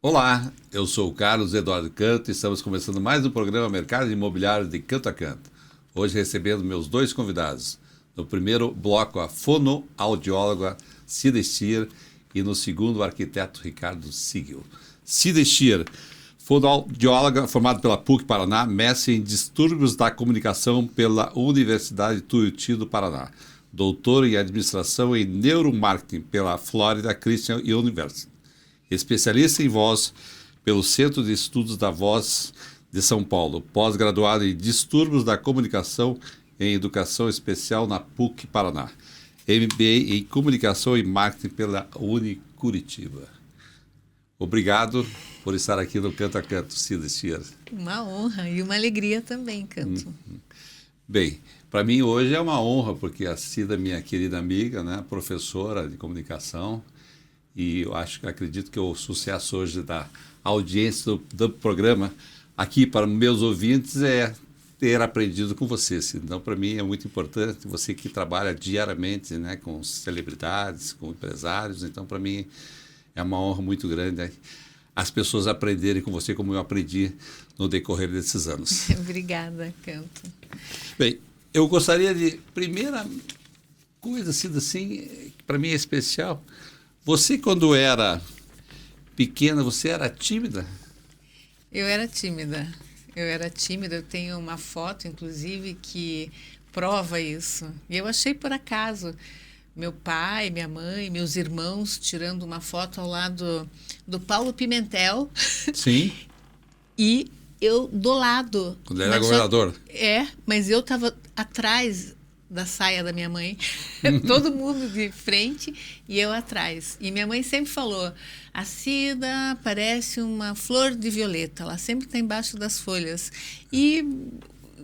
Olá, eu sou o Carlos Eduardo Canto e estamos começando mais um programa Mercado Imobiliário de Canto a Canto. Hoje recebendo meus dois convidados. No primeiro bloco, a fonoaudióloga Cida Stier e no segundo, o arquiteto Ricardo Sigel. Cida Stier, fonoaudióloga formada pela PUC Paraná, mestre em distúrbios da comunicação pela Universidade Tuiuti do Paraná. Doutora em administração e neuromarketing pela Florida Christian University. Especialista em voz pelo Centro de Estudos da Voz de São Paulo, pós-graduado em Distúrbios da Comunicação em Educação Especial na PUC Paraná, MBA em Comunicação e Marketing pela Unicuritiba. Obrigado por estar aqui no Canto a Canto, Cida Stier. Uma honra e uma alegria também, Canto. Bem, para mim hoje é uma honra, porque a Cida é minha querida amiga, né, professora de comunicação, e eu acredito que o sucesso hoje da audiência do programa aqui para meus ouvintes é ter aprendido com você, Cida. Então, para mim é muito importante, você que trabalha diariamente, né, com celebridades, com empresários, então para mim é uma honra muito grande, né, as pessoas aprenderem com você como eu aprendi no decorrer desses anos. Obrigada, Canto. Bem, eu gostaria de, primeira coisa, Cida, assim, que para mim é especial. Você, quando era pequena, você era tímida? Eu era tímida. Eu tenho uma foto, inclusive, que prova isso. E eu achei por acaso. Meu pai, minha mãe, meus irmãos tirando uma foto ao lado do Paulo Pimentel. Sim. E eu do lado. Quando ele era governador. Mas eu estava atrás da saia da minha mãe, todo mundo de frente e eu atrás. E minha mãe sempre falou, a Cida parece uma flor de violeta, ela sempre está embaixo das folhas. E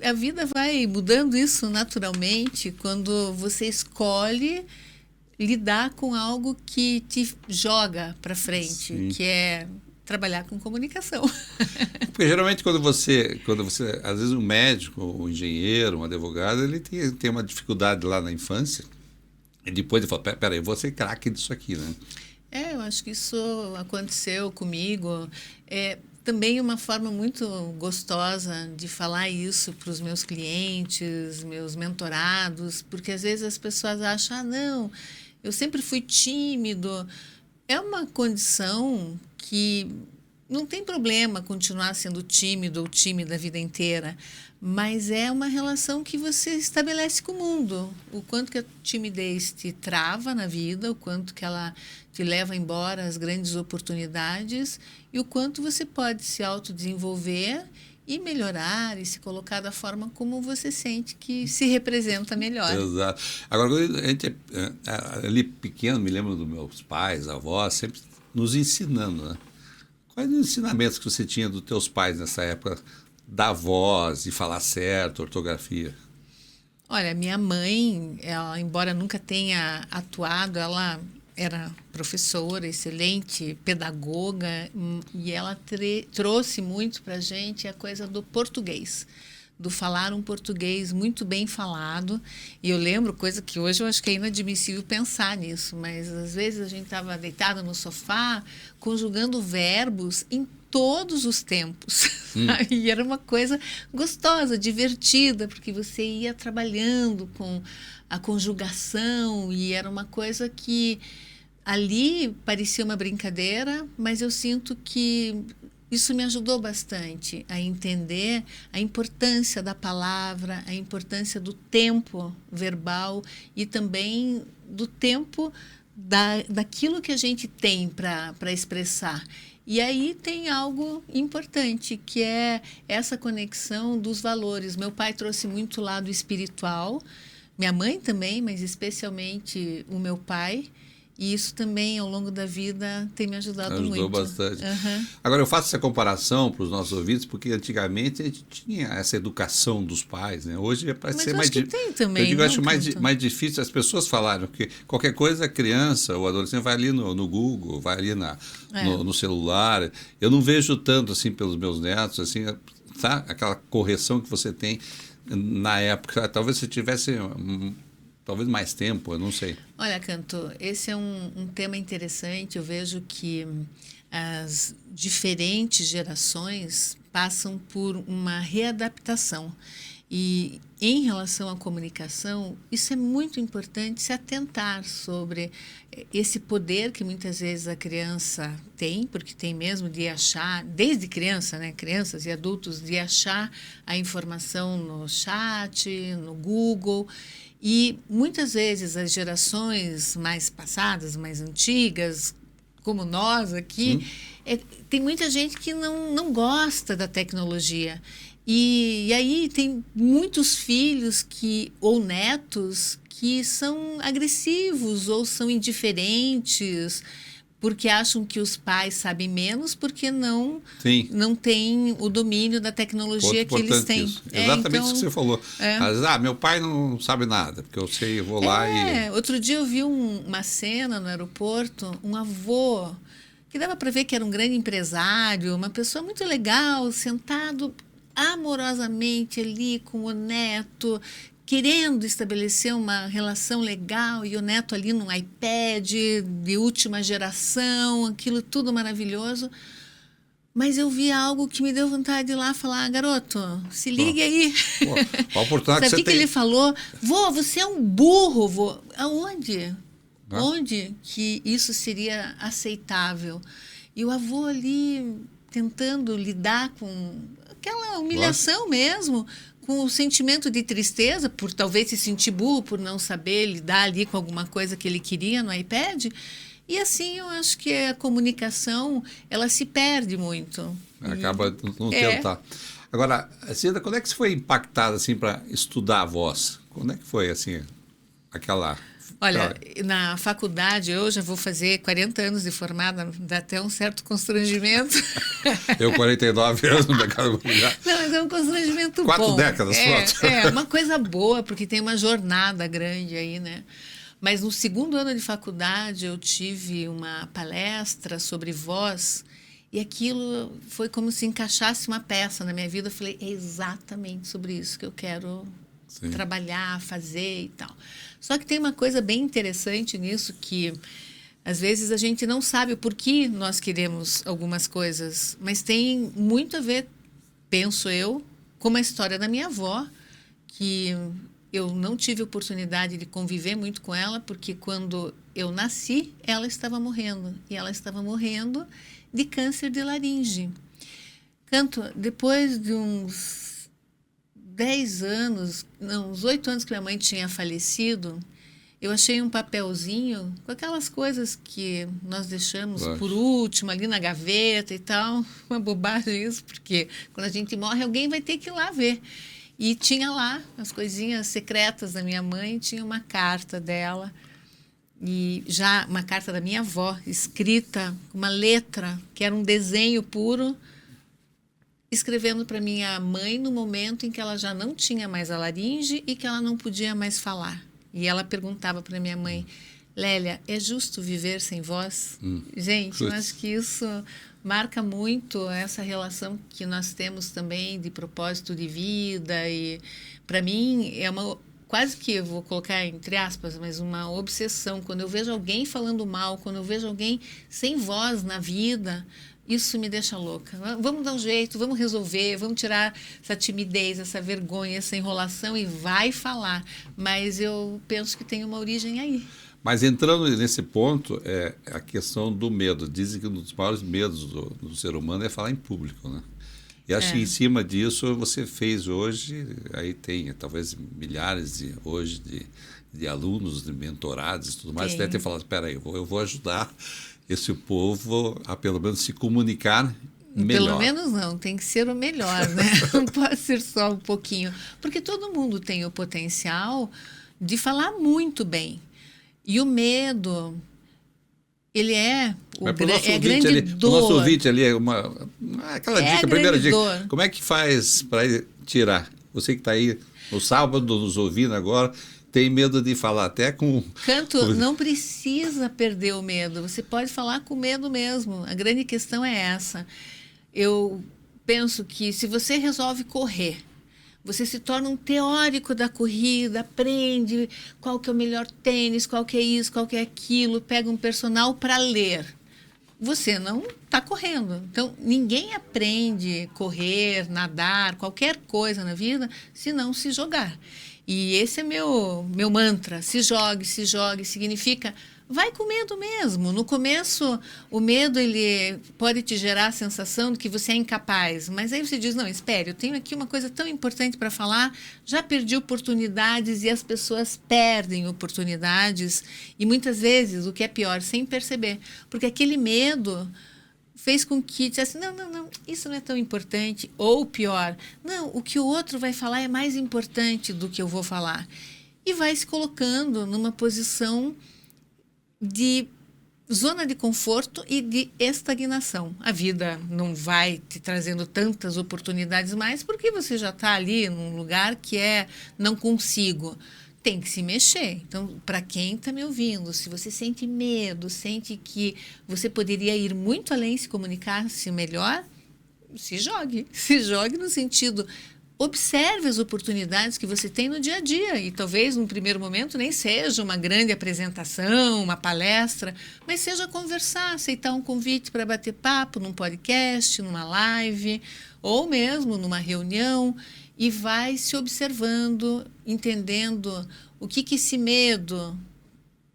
a vida vai mudando isso naturalmente quando você escolhe lidar com algo que te joga para frente, Sim. que é trabalhar com comunicação. Porque geralmente quando você, às vezes um médico, um engenheiro, um advogado, ele tem uma dificuldade lá na infância, e depois ele fala, peraí, eu vou ser craque disso aqui, né? Eu acho que isso aconteceu comigo. Também uma forma muito gostosa de falar isso para os meus clientes, meus mentorados, porque às vezes as pessoas acham, não, eu sempre fui tímido. É uma condição que não tem problema continuar sendo tímido ou tímida a vida inteira, mas é uma relação que você estabelece com o mundo. O quanto que a timidez te trava na vida, o quanto que ela te leva embora as grandes oportunidades e o quanto você pode se autodesenvolver e melhorar e se colocar da forma como você sente que se representa melhor. Exato. Agora, a gente, ali pequeno, me lembro dos meus pais, avós, sempre nos ensinando, né? Quais os ensinamentos que você tinha dos teus pais nessa época da voz, de falar certo, ortografia? Olha, minha mãe, ela, embora nunca tenha atuado, ela era professora, excelente pedagoga, e ela trouxe muito para a gente a coisa do português, do falar um português muito bem falado. E eu lembro, coisa que hoje eu acho que é inadmissível pensar nisso, mas às vezes a gente estava deitada no sofá, conjugando verbos em todos os tempos. E era uma coisa gostosa, divertida, porque você ia trabalhando com a conjugação e era uma coisa que ali parecia uma brincadeira, mas eu sinto que isso me ajudou bastante a entender a importância da palavra, a importância do tempo verbal e também do tempo daquilo que a gente tem para expressar. E aí tem algo importante, que é essa conexão dos valores. Meu pai trouxe muito o lado espiritual, minha mãe também, mas especialmente o meu pai. E isso também, ao longo da vida, tem me ajudado muito. Ajudou bastante. Agora, eu faço essa comparação para os nossos ouvintes, porque antigamente a gente tinha essa educação dos pais, né? Hoje parece ser mais difícil. Tem também, eu digo, acho mais difícil as pessoas falarem, porque qualquer coisa a criança ou adolescente vai ali no Google, vai ali no celular. Eu não vejo tanto assim pelos meus netos, assim, tá? Aquela correção que você tem na época. Talvez você tivesse talvez mais tempo, eu não sei. Olha, Canto, esse é um tema interessante. Eu vejo que as diferentes gerações passam por uma readaptação. E em relação à comunicação, isso é muito importante se atentar sobre esse poder que muitas vezes a criança tem, porque tem mesmo de achar, desde criança, né, crianças e adultos, de achar a informação no chat, no Google. E muitas vezes as gerações mais passadas, mais antigas, como nós aqui, tem muita gente que não gosta da tecnologia. E aí tem muitos filhos ou netos que são agressivos ou são indiferentes porque acham que os pais sabem menos porque não têm o domínio da tecnologia que eles têm. Isso. Exatamente isso que você falou. Meu pai não sabe nada, porque eu vou lá e... Outro dia eu vi uma cena no aeroporto, um avô, que dava para ver que era um grande empresário, uma pessoa muito legal, sentado amorosamente ali com o neto, querendo estabelecer uma relação legal, e o neto ali num iPad de última geração, aquilo tudo maravilhoso. Mas eu vi algo que me deu vontade de ir lá falar: garoto, se ligue aí. A oportunidade Sabe o que ele falou? Vô, você é um burro, vô. Aonde? Onde que isso seria aceitável? E o avô ali tentando lidar com aquela humilhação mesmo, com o sentimento de tristeza, por talvez se sentir burro, por não saber lidar ali com alguma coisa que ele queria no iPad. E assim, eu acho que a comunicação, ela se perde muito. Acaba não tentar. Agora, Cida, quando é que você foi impactada assim, para estudar a voz? Quando é que foi assim, aquela... Olha, na faculdade, eu já vou fazer 40 anos de formada, dá até um certo constrangimento. Eu, 49 anos no mercado imobiliário. Não, mas é um constrangimento 4 bom. décadas, pronto. É uma coisa boa, porque tem uma jornada grande aí, né? Mas no segundo ano de faculdade, eu tive uma palestra sobre voz, e aquilo foi como se encaixasse uma peça na minha vida. Eu falei, é exatamente sobre isso que eu quero trabalhar, fazer e tal. Só que tem uma coisa bem interessante nisso, que às vezes a gente não sabe o porquê nós queremos algumas coisas, mas tem muito a ver, penso eu, com a história da minha avó, que eu não tive oportunidade de conviver muito com ela, porque quando eu nasci, ela estava morrendo. E ela estava morrendo de câncer de laringe. Depois de uns 10 anos, uns 8 anos que minha mãe tinha falecido, eu achei um papelzinho com aquelas coisas que nós deixamos por último, ali na gaveta e tal. Uma bobagem isso, porque quando a gente morre, alguém vai ter que ir lá ver. E tinha lá as coisinhas secretas da minha mãe, tinha uma carta dela, e já uma carta da minha avó, escrita com uma letra, que era um desenho puro, escrevendo para minha mãe no momento em que ela já não tinha mais a laringe e que ela não podia mais falar. E ela perguntava para minha mãe: Lélia, é justo viver sem voz? Gente, eu acho que isso marca muito essa relação que nós temos também de propósito de vida. E para mim é quase que, eu vou colocar entre aspas, mas uma obsessão. Quando eu vejo alguém falando mal, quando eu vejo alguém sem voz na vida, isso me deixa louca. Vamos dar um jeito, vamos resolver, vamos tirar essa timidez, essa vergonha, essa enrolação e vai falar. Mas eu penso que tem uma origem aí. Mas entrando nesse ponto, é a questão do medo. Dizem que um dos maiores medos do ser humano é falar em público, né? E acho que em cima disso você fez hoje, aí tem talvez milhares de alunos, de mentorados e tudo mais. Você deve ter falado, espera aí, eu vou ajudar esse povo a pelo menos se comunicar melhor. Pelo menos não, tem que ser o melhor, né? Não pode ser só um pouquinho. Porque todo mundo tem o potencial de falar muito bem. E o medo, ele é grande ali, dor. O nosso ouvinte ali é aquela dica, a primeira dica. Dor. Como é que faz para tirar? Você que está aí no sábado nos ouvindo agora, tem medo de falar até com... Canto, não precisa perder o medo. Você pode falar com medo mesmo. A grande questão é essa. Eu penso que se você resolve correr, você se torna um teórico da corrida, aprende qual que é o melhor tênis, qual que é isso, qual que é aquilo, pega um personal para ler. você não está correndo. Então, ninguém aprende a correr, nadar, qualquer coisa na vida, se não se jogar. E esse é meu mantra. Se jogue, significa vai com medo mesmo. No começo, o medo ele pode te gerar a sensação de que você é incapaz. Mas aí você diz, não, espere, eu tenho aqui uma coisa tão importante para falar, já perdi oportunidades e as pessoas perdem oportunidades. E muitas vezes, o que é pior, sem perceber. Porque aquele medo fez com que dissesse, não, isso não é tão importante. Ou pior, não, o que o outro vai falar é mais importante do que eu vou falar. E vai se colocando numa posição de zona de conforto e de estagnação. A vida não vai te trazendo tantas oportunidades mais porque você já está ali num lugar que é não consigo. Tem que se mexer. Então, para quem está me ouvindo, se você sente medo, sente que você poderia ir muito além, se comunicar-se melhor, se jogue. Se jogue no sentido, observe as oportunidades que você tem no dia a dia. E talvez, num primeiro momento, nem seja uma grande apresentação, uma palestra, mas seja conversar, aceitar um convite para bater papo num podcast, numa live, ou mesmo numa reunião, e vai se observando, entendendo o que esse medo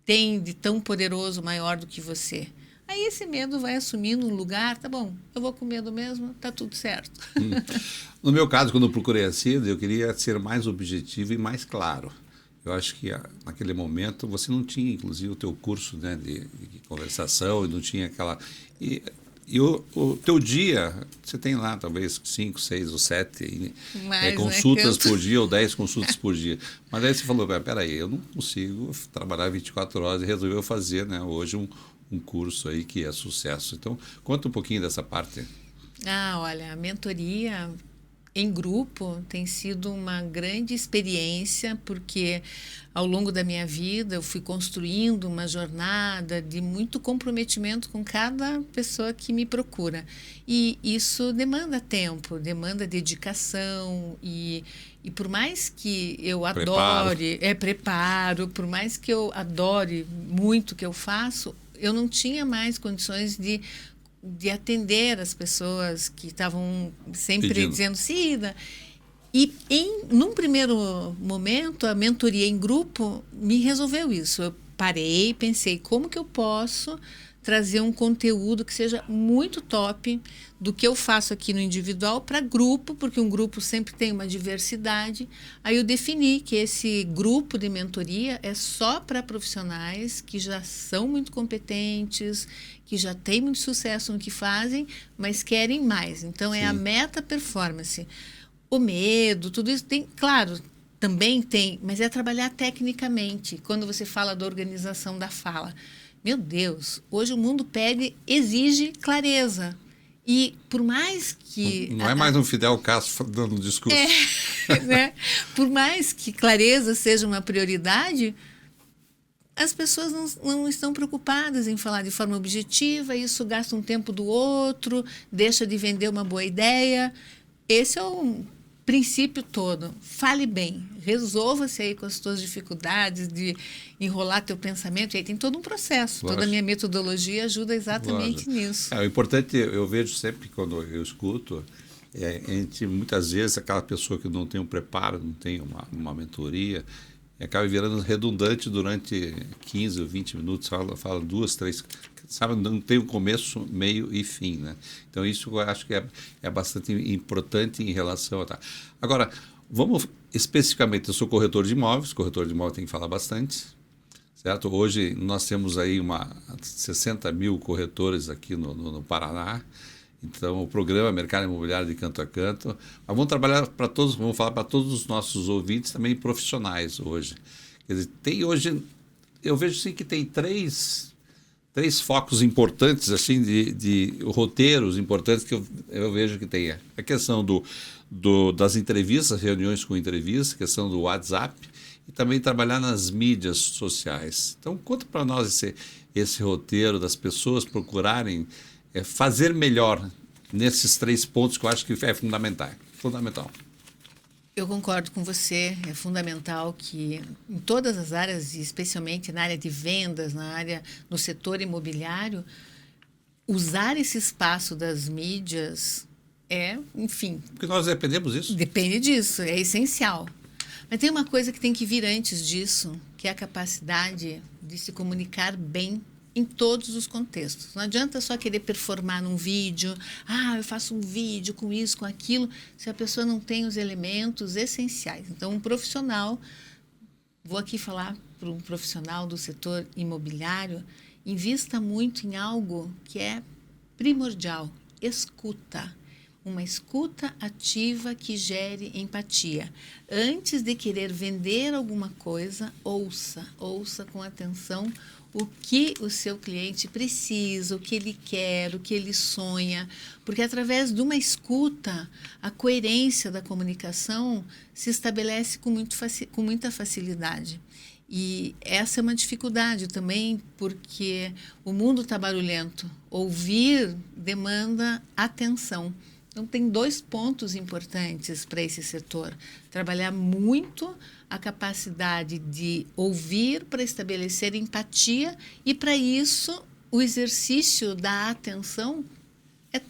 tem de tão poderoso, maior do que você. Aí esse medo vai assumindo um lugar, tá bom, eu vou com medo mesmo, tá tudo certo. No meu caso, quando eu procurei a Cida, eu queria ser mais objetivo e mais claro. Eu acho que naquele momento você não tinha, inclusive, o teu curso, né, de conversação, e não tinha aquela... E o teu dia, você tem lá talvez 5, 6 ou 7 consultas por dia ou 10 consultas por dia. Mas aí você falou, peraí, eu não consigo trabalhar 24 horas e resolveu fazer, né, hoje um curso aí que é sucesso. Então, conta um pouquinho dessa parte. Olha, a mentoria em grupo tem sido uma grande experiência, porque ao longo da minha vida eu fui construindo uma jornada de muito comprometimento com cada pessoa que me procura. E isso demanda tempo, demanda dedicação e por mais que eu adore, preparo, por mais que eu adore muito o que eu faço, eu não tinha mais condições de atender as pessoas que estavam sempre pedindo, dizendo Cida. E num primeiro momento, a mentoria em grupo me resolveu isso. Eu parei, pensei, como que eu posso trazer um conteúdo que seja muito top do que eu faço aqui no individual para grupo, porque um grupo sempre tem uma diversidade. Aí eu defini que esse grupo de mentoria é só para profissionais que já são muito competentes, que já têm muito sucesso no que fazem, mas querem mais. Então, é a meta performance. O medo, tudo isso tem, claro, também tem, mas é trabalhar tecnicamente. Quando você fala da organização da fala, meu Deus, hoje o mundo exige clareza. E por mais que... Não é mais um Fidel Castro dando um discurso. Né? Por mais que clareza seja uma prioridade, as pessoas não estão preocupadas em falar de forma objetiva, isso gasta um tempo do outro, deixa de vender uma boa ideia. Esse é o princípio todo. Fale bem, resolva-se aí com as suas dificuldades de enrolar teu pensamento. E aí tem todo um processo. Lógico. Toda a minha metodologia ajuda exatamente nisso. O importante, eu vejo sempre quando eu escuto, a gente, muitas vezes, aquela pessoa que não tem um preparo, não tem uma mentoria, acaba virando redundante durante 15 ou 20 minutos, fala 2, 3, sabe, não tem um começo, meio e fim, né? Então isso eu acho que é bastante importante em relação a... Agora, vamos especificamente, eu sou corretor de imóveis tem que falar bastante, certo? Hoje nós temos aí 60 mil corretores aqui no Paraná. Então, o programa Mercado Imobiliário de Canto a Canto. Mas vamos trabalhar para todos, vamos falar para todos os nossos ouvintes também profissionais hoje. Quer dizer, tem hoje, eu vejo sim que tem três focos importantes, assim, de roteiros importantes que eu vejo que tem. A questão das entrevistas, reuniões com entrevistas, a questão do WhatsApp e também trabalhar nas mídias sociais. Então, conta para nós esse roteiro das pessoas procurarem fazer melhor nesses 3 pontos que eu acho que é fundamental. Eu concordo com você, é fundamental que em todas as áreas, especialmente na área de vendas, no setor imobiliário, usar esse espaço das mídias enfim, Porque nós dependemos disso. depende disso, é essencial. Mas tem uma coisa que tem que vir antes disso, que é a capacidade de se comunicar bem em todos os contextos. Não adianta só querer performar num vídeo, eu faço um vídeo com isso, com aquilo, se a pessoa não tem os elementos essenciais. Então, um profissional, vou aqui falar para um profissional do setor imobiliário, invista muito em algo que é primordial, escuta. Uma escuta ativa que gere empatia. Antes de querer vender alguma coisa, ouça com atenção o que o seu cliente precisa, o que ele quer, o que ele sonha, porque através de uma escuta, a coerência da comunicação se estabelece com muita facilidade. E essa é uma dificuldade também, porque o mundo está barulhento. Ouvir demanda atenção. Então, tem 2 pontos importantes para esse setor. Trabalhar muito a capacidade de ouvir para estabelecer empatia e, para isso, o exercício da atenção é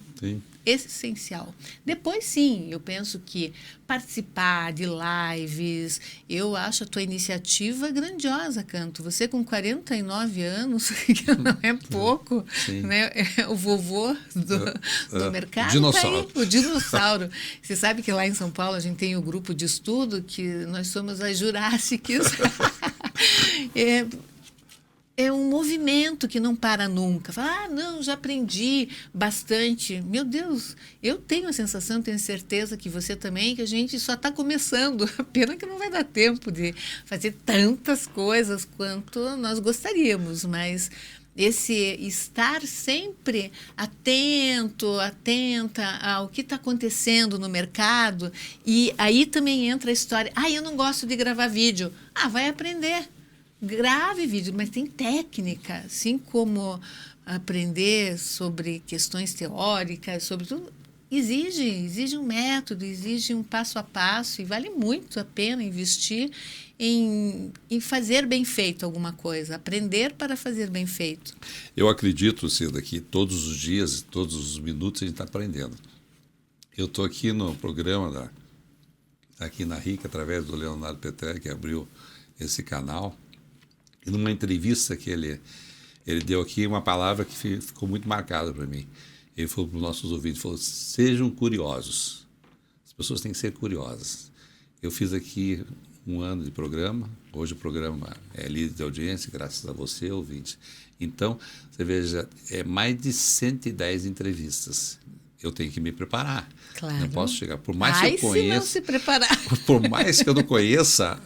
essencial. Depois, sim, eu penso que participar de lives, eu acho a tua iniciativa grandiosa, Canto. Você com 49 anos, que não é pouco, né? É o vovô do mercado. Dinossauro. Tá aí, o dinossauro. Você sabe que lá em São Paulo a gente tem o grupo de estudo, que nós somos as Jurássicas. É um movimento que não para nunca. Fala, não, já aprendi bastante. Meu Deus, eu tenho a sensação, tenho certeza que você também, que a gente só está começando. Pena que não vai dar tempo de fazer tantas coisas quanto nós gostaríamos, mas esse estar sempre atenta ao que está acontecendo no mercado. E aí também entra a história, eu não gosto de gravar vídeo. Vai aprender. Grave vídeo, mas tem técnica, assim como aprender sobre questões teóricas, sobre tudo, exige um método, exige um passo a passo, e vale muito a pena investir em fazer bem feito alguma coisa, aprender para fazer bem feito. Eu acredito, Cida, que todos os dias, todos os minutos a gente está aprendendo. Eu estou aqui no programa aqui na RIC, através do Leonardo Petrelli, que abriu esse canal. E numa entrevista que ele deu aqui, uma palavra que ficou muito marcada para mim. Ele falou para os nossos ouvintes, falou, sejam curiosos. As pessoas têm que ser curiosas. Eu fiz aqui 1 ano de programa, hoje o programa é líder de audiência, graças a você, ouvinte. Então, você veja, é mais de 110 entrevistas. Eu tenho que me preparar. Claro. Não posso chegar. Por mais que eu conheça. Se não se preparar. Por mais que eu não conheça,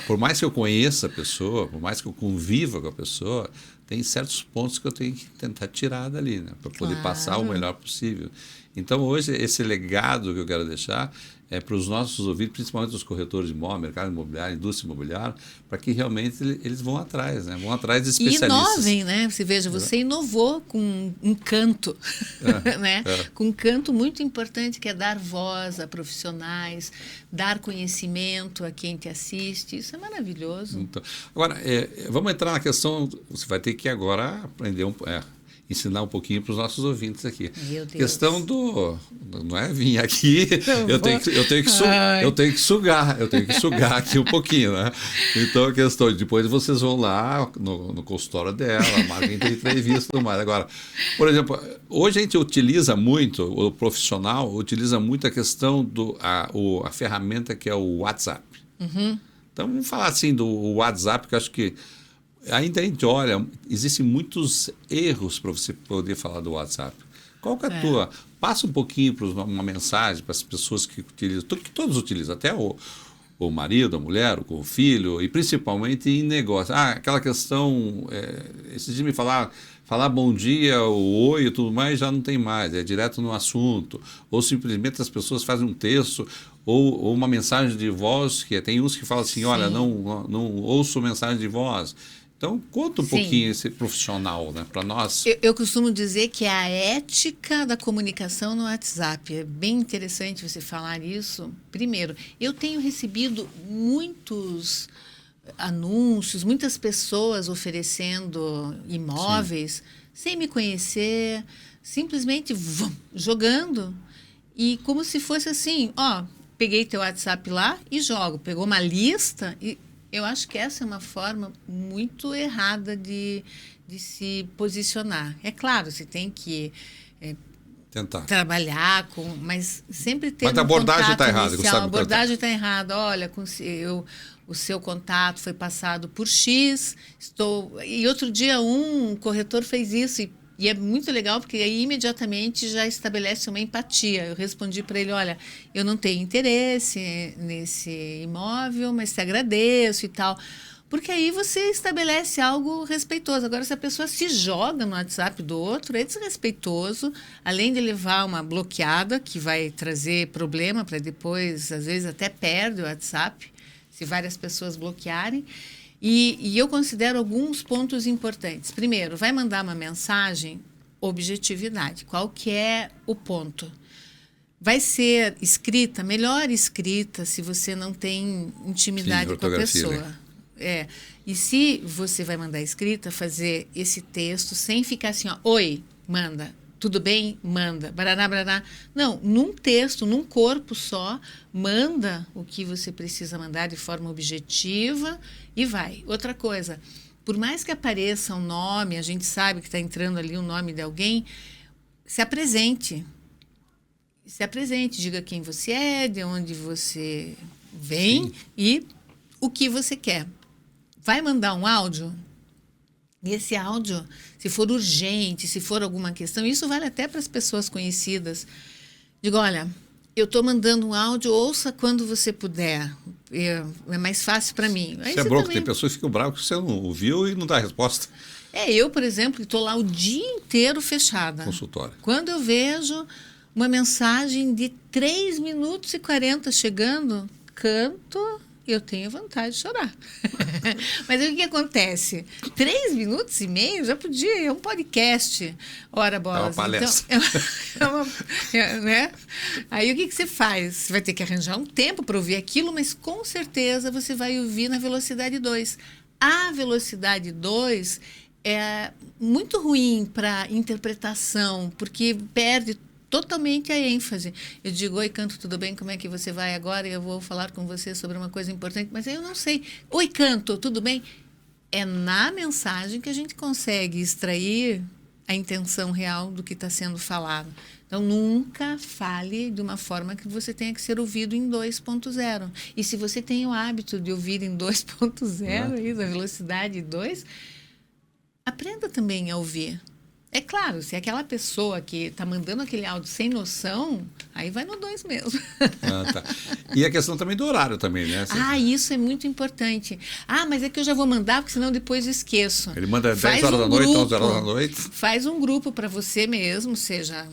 por mais que eu conheça a pessoa, por mais que eu conviva com a pessoa, tem certos pontos que eu tenho que tentar tirar dali, né? Para poder passar o melhor possível. Então, hoje, esse legado que eu quero deixar é para os nossos ouvintes, principalmente os corretores de imóvel, mercado imobiliário, indústria imobiliária, para que realmente eles vão atrás, né? Vão atrás de especialistas. E inovem, né? Você inovou com um canto, né? Com um canto muito importante, que é dar voz a profissionais, dar conhecimento a quem te assiste. Isso é maravilhoso. Então, agora, vamos entrar na questão, você vai ter que agora aprender ensinar um pouquinho para os nossos ouvintes aqui. Meu Deus. Questão não é vir aqui, eu tenho que sugar aqui um pouquinho, né? Então a questão, depois vocês vão lá no consultório dela, marquem entrevista e tudo mais. Agora, por exemplo, hoje a gente utiliza muito, o profissional utiliza muito a questão a ferramenta que é o WhatsApp. Uhum. Então vamos falar assim do WhatsApp, que eu acho que ainda a gente olha, existem muitos erros para você poder falar do WhatsApp. Qual que é a tua? Passa um pouquinho uma mensagem para as pessoas que utilizam, que todos utilizam, até o marido, a mulher, o filho, e principalmente em negócio. Aquela questão, esses dias me falar bom dia, o oi e tudo mais, já não tem mais, é direto no assunto. Ou simplesmente as pessoas fazem um texto ou uma mensagem de voz, que tem uns que falam assim, olha, não ouço mensagem de voz. Então, conta um pouquinho esse profissional, né, para nós. Eu costumo dizer que é a ética da comunicação no WhatsApp. É bem interessante você falar isso. Primeiro, eu tenho recebido muitos anúncios, muitas pessoas oferecendo imóveis sem me conhecer, simplesmente jogando, e como se fosse assim, ó, peguei teu WhatsApp lá e jogo. Pegou uma lista, e eu acho que essa é uma forma muito errada de se posicionar. É claro, você tem que tentar trabalhar com, mas sempre ter mas a abordagem está errada. A abordagem está errada. Olha, o seu contato foi passado por X, e outro dia um corretor fez isso, e é muito legal, porque aí imediatamente já estabelece uma empatia. Eu respondi para ele, olha, eu não tenho interesse nesse imóvel, mas te agradeço e tal. Porque aí você estabelece algo respeitoso. Agora, se a pessoa se joga no WhatsApp do outro, é desrespeitoso, além de levar uma bloqueada, que vai trazer problema para depois, às vezes até perde o WhatsApp, se várias pessoas bloquearem. E eu considero alguns pontos importantes. Primeiro, vai mandar uma mensagem, objetividade. Qual que é o ponto? Vai ser escrita, melhor escrita, se você não tem intimidade com a pessoa. Né? E se você vai mandar escrita, fazer esse texto sem ficar assim, ó, oi, manda. Tudo bem? Manda. Barará, barará. Não, num texto, num corpo só, manda o que você precisa mandar de forma objetiva e vai. Outra coisa, por mais que apareça um nome, a gente sabe que está entrando ali o nome de alguém, se apresente. Se apresente, diga quem você é, de onde você vem. Sim. E o que você quer. Vai mandar um áudio? E esse áudio, se for urgente, se for alguma questão, isso vale até para as pessoas conhecidas. Digo, olha, eu estou mandando um áudio, ouça quando você puder. É mais fácil para mim. Isso é bronco, também... tem pessoas que ficam bravas que você não ouviu e não dá resposta. Eu, por exemplo, estou lá o dia inteiro fechada. Consultório. Quando eu vejo uma mensagem de 3 minutos e 40 chegando, canto... eu tenho vontade de chorar. Mas aí o que acontece? 3 minutos e meio já podia, é um podcast. Ora, bolas. É uma palestra. Então, né? Aí o que você faz? Você vai ter que arranjar um tempo para ouvir aquilo, mas com certeza você vai ouvir na velocidade 2. A velocidade 2 é muito ruim para interpretação, porque perde totalmente a ênfase. Eu digo, oi, Canto, tudo bem? Como é que você vai agora? Eu vou falar com você sobre uma coisa importante, mas eu não sei. Oi, Canto, tudo bem? É na mensagem que a gente consegue extrair a intenção real do que está sendo falado. Então, nunca fale de uma forma que você tenha que ser ouvido em 2.0. E se você tem o hábito de ouvir em 2.0, na velocidade 2, aprenda também a ouvir. É claro, se é aquela pessoa que está mandando aquele áudio sem noção, aí vai no 2 mesmo. Tá. E a questão também do horário também, né? Isso é muito importante. Mas é que eu já vou mandar, porque senão depois eu esqueço. Ele manda 10 horas da noite, 11 horas da noite. Faz um grupo para você mesmo, seja...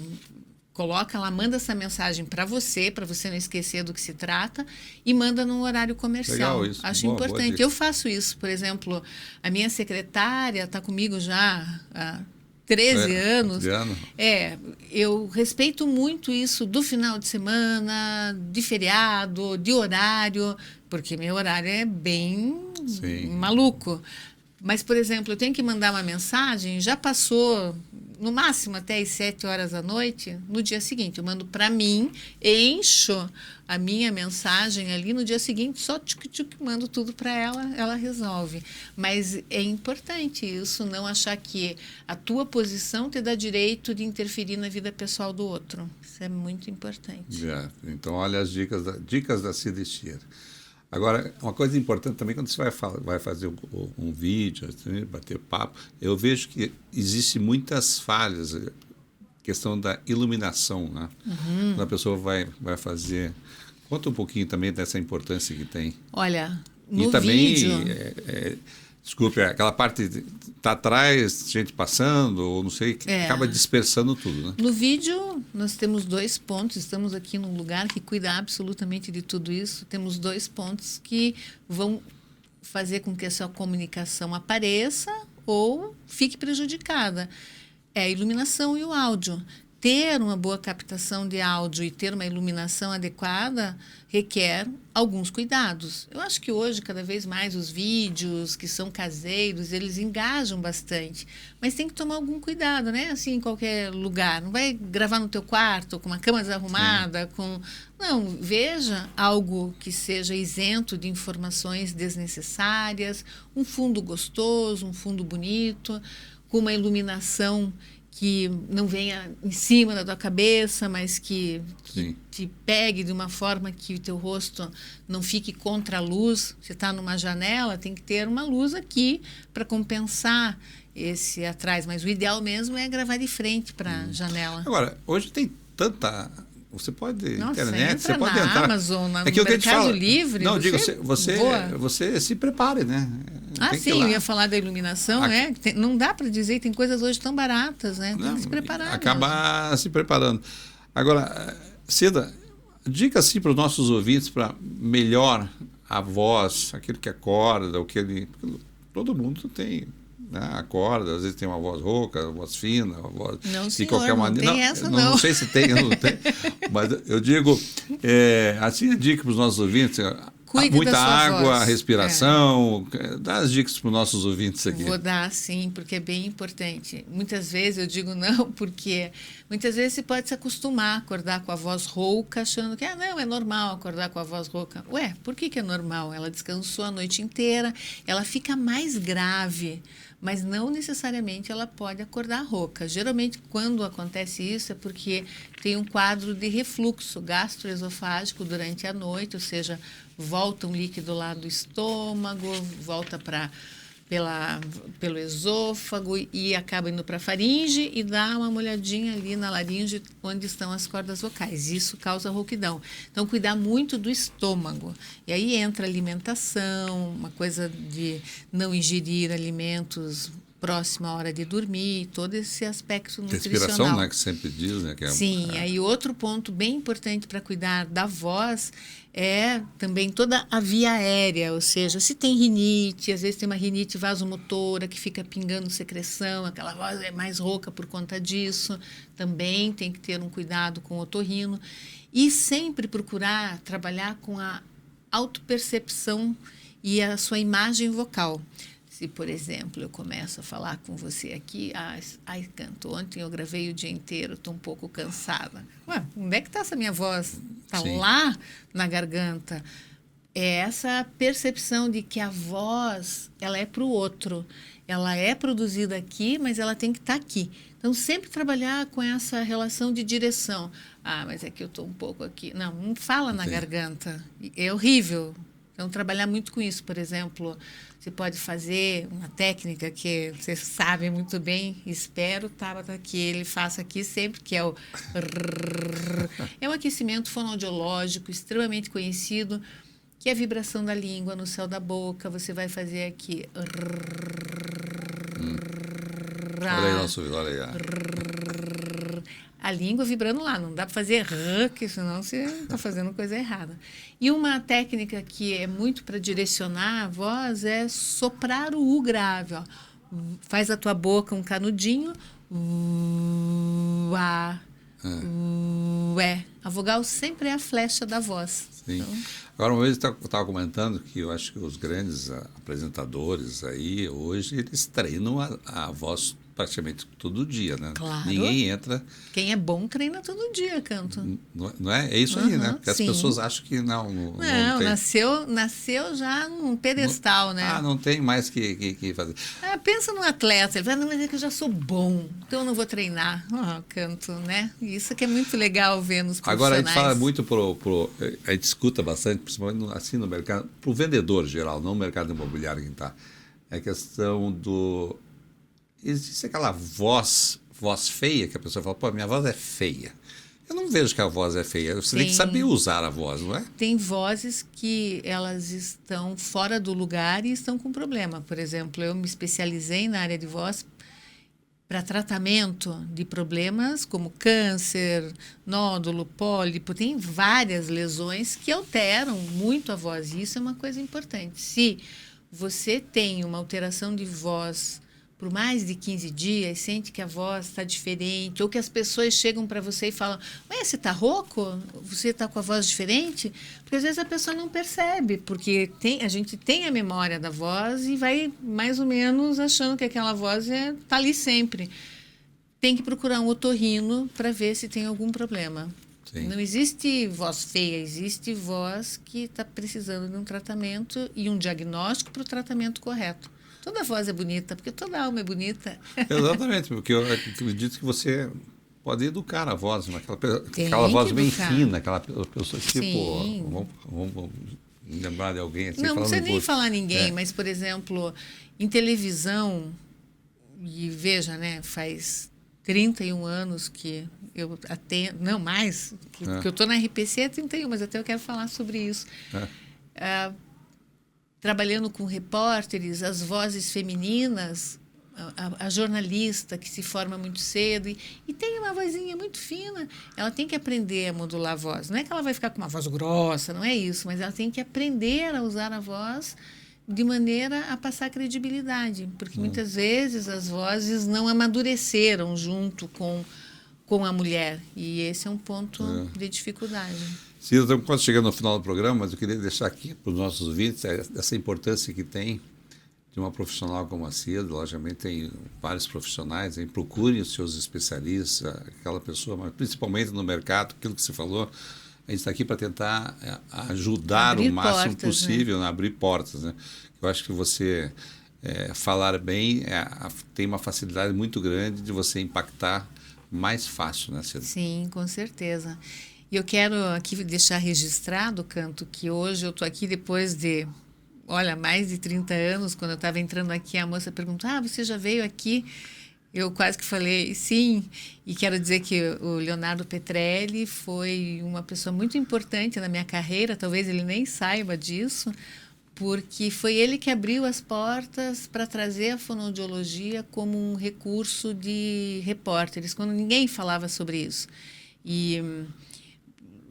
coloca lá, manda essa mensagem para você não esquecer do que se trata, e manda num horário comercial. Legal isso. Acho importante. Eu faço isso. Por exemplo, a minha secretária está comigo já há 13 anos. Eu respeito muito isso do final de semana, de feriado, de horário, porque meu horário é bem maluco. Mas, por exemplo, eu tenho que mandar uma mensagem, já passou no máximo até às 7 horas da noite, no dia seguinte eu mando para mim, encho a minha mensagem ali, no dia seguinte só mando tudo para ela resolve. Mas é importante isso, não achar que a tua posição te dá direito de interferir na vida pessoal do outro. Isso é muito importante. Então, olha as dicas da Cida Stier. Agora, uma coisa importante também, quando você vai fazer um vídeo, assim, bater papo, eu vejo que existem muitas falhas, questão da iluminação, né? Quando a pessoa vai fazer... Conta um pouquinho também dessa importância que tem. Olha, no e também, vídeo... desculpe, aquela parte está atrás, gente passando, ou não sei, que acaba dispersando tudo, né? No vídeo, nós temos 2 pontos, estamos aqui num lugar que cuida absolutamente de tudo isso, temos 2 pontos que vão fazer com que a sua comunicação apareça ou fique prejudicada. É a iluminação e o áudio. ter uma boa captação de áudio e ter uma iluminação adequada requer alguns cuidados. Eu acho que hoje, cada vez mais, os vídeos que são caseiros, eles engajam bastante. Mas tem que tomar algum cuidado, né? Assim, em qualquer lugar. Não vai gravar no teu quarto, com uma cama desarrumada, Não, veja algo que seja isento de informações desnecessárias, um fundo gostoso, um fundo bonito, com uma iluminação que não venha em cima da tua cabeça, mas que te pegue de uma forma que o teu rosto não fique contra a luz. Se está numa janela, tem que ter uma luz aqui para compensar esse atrás. Mas o ideal mesmo é gravar de frente para a janela. Agora, hoje tem tanta... Você pode internet, você pode na entrar. Amazon, no que eu Mercado Livre. Não, digo, você se prepare, né? Sim, eu ia falar da iluminação, né? Não dá para dizer, tem coisas hoje tão baratas, né? Tem que se preparar. Acabar se preparando. Agora, Cida, dica assim para os nossos ouvintes para melhor a voz, aquele que acorda, todo mundo tem. Né? Acorda, às vezes tem uma voz rouca, uma voz fina, uma voz não, de senhor, qualquer maneira. Não sei se tem ou não tem, mas eu digo, assim a dica para os nossos ouvintes, Cuide muita da sua água, voz. respiração, dá as dicas para os nossos ouvintes aqui. Vou dar sim, porque é bem importante. Muitas vezes eu digo não, porque muitas vezes você pode se acostumar a acordar com a voz rouca, achando que não, é normal acordar com a voz rouca. Ué, por que é normal? Ela descansou a noite inteira, ela fica mais grave, mas não necessariamente ela pode acordar rouca. Geralmente, quando acontece isso, é porque tem um quadro de refluxo gastroesofágico durante a noite, ou seja, volta um líquido lá do estômago, volta pelo esôfago e acaba indo para a faringe e dá uma molhadinha ali na laringe onde estão as cordas vocais. Isso causa rouquidão. Então, cuidar muito do estômago. E aí entra alimentação, uma coisa de não ingerir alimentos próximo à hora de dormir, todo esse aspecto nutricional. Respiração, né, que sempre diz, né? Sim, aí outro ponto bem importante para cuidar da voz é também toda a via aérea, ou seja, se tem rinite, às vezes tem uma rinite vasomotora que fica pingando secreção, aquela voz é mais rouca por conta disso, também tem que ter um cuidado com o otorrino e sempre procurar trabalhar com a autopercepção e a sua imagem vocal. Se, por exemplo, eu começo a falar com você aqui, Canto, ontem eu gravei o dia inteiro, estou um pouco cansada. Ué, onde é que está essa minha voz? Está lá na garganta. É essa percepção de que a voz, ela é para o outro. Ela é produzida aqui, mas ela tem que estar aqui. Então, sempre trabalhar com essa relação de direção. Mas é que eu estou um pouco aqui. Não fala na garganta. É horrível. Então, trabalhar muito com isso. Por exemplo, você pode fazer uma técnica que você sabe muito bem, espero, Tabata, que ele faça aqui sempre, que é o... É um aquecimento fonoaudiológico extremamente conhecido, que é a vibração da língua no céu da boca. Você vai fazer aqui... Olha aí, nosso ouvido, olha aí. A língua vibrando lá, não dá para fazer que senão você está fazendo coisa errada. E uma técnica que é muito para direcionar a voz é soprar o U grave. Ó. Faz a tua boca um canudinho, a vogal sempre é a flecha da voz. Sim. Então, agora, uma vez eu estava comentando que eu acho que os grandes apresentadores aí, hoje, eles treinam a voz praticamente todo dia, né? Claro. Ninguém entra... Quem é bom treina todo dia, Canto. Não é? É isso aí, né? Porque sim. as pessoas acham que não tem... nasceu já num pedestal, né? Não tem mais que fazer. Pensa num atleta, ele fala, mas é que eu já sou bom, então eu não vou treinar. Canto, né? Isso que é muito legal ver nos profissionais. Agora, a gente fala muito a gente escuta bastante, principalmente assim no mercado, para o vendedor geral, não o mercado imobiliário que está. É a questão do... Existe aquela voz feia que a pessoa fala, pô, minha voz é feia. Eu não vejo que a voz é feia. Você tem que saber usar a voz, não é? Tem vozes que elas estão fora do lugar e estão com problema. Por exemplo, eu me especializei na área de voz para tratamento de problemas como câncer, nódulo, pólipo. Tem várias lesões que alteram muito a voz. E isso é uma coisa importante. Se você tem uma alteração de voz por mais de 15 dias, sente que a voz está diferente, ou que as pessoas chegam para você e falam: ué, você está rouco? Você está com a voz diferente? Porque às vezes a pessoa não percebe, porque a gente tem a memória da voz e vai mais ou menos achando que aquela voz está ali sempre. Tem que procurar um otorrino para ver se tem algum problema. Sim. Não existe voz feia, existe voz que está precisando de um tratamento e um diagnóstico para o tratamento correto. Toda voz é bonita, porque toda alma é bonita. Exatamente, porque eu acredito que você pode educar a voz, aquela voz bem fina, aquela pessoa tipo... Vamos lembrar de alguém assim. Não precisa nem falar ninguém, mas, por exemplo, em televisão, e veja, né, faz 31 anos que eu atendo, não mais, que eu estou na RPC há 31, mas até eu quero falar sobre isso. Trabalhando com repórteres, as vozes femininas, a jornalista que se forma muito cedo e tem uma vozinha muito fina, ela tem que aprender a modular a voz. Não é que ela vai ficar com uma voz grossa, não é isso, mas ela tem que aprender a usar a voz de maneira a passar credibilidade, porque muitas vezes as vozes não amadureceram junto com a mulher, e esse é um ponto de dificuldade. Sim, estamos quase chegando ao final do programa, mas eu queria deixar aqui para os nossos ouvintes essa importância que tem de uma profissional como a Cida. Logicamente, tem vários profissionais, procurem os seus especialistas, aquela pessoa, mas principalmente no mercado, aquilo que você falou, a gente está aqui para tentar ajudar o máximo possível, né? A abrir portas. Né? Eu acho que você falar bem tem uma facilidade muito grande de você impactar mais fácil, né, Cida? Sim, com certeza. E eu quero aqui deixar registrado, Canto, que hoje eu estou aqui depois de, mais de 30 anos. Quando eu estava entrando aqui, a moça perguntou: você já veio aqui? Eu quase que falei sim. E quero dizer que o Leonardo Petrelli foi uma pessoa muito importante na minha carreira, talvez ele nem saiba disso, porque foi ele que abriu as portas para trazer a fonoaudiologia como um recurso de repórteres, quando ninguém falava sobre isso. E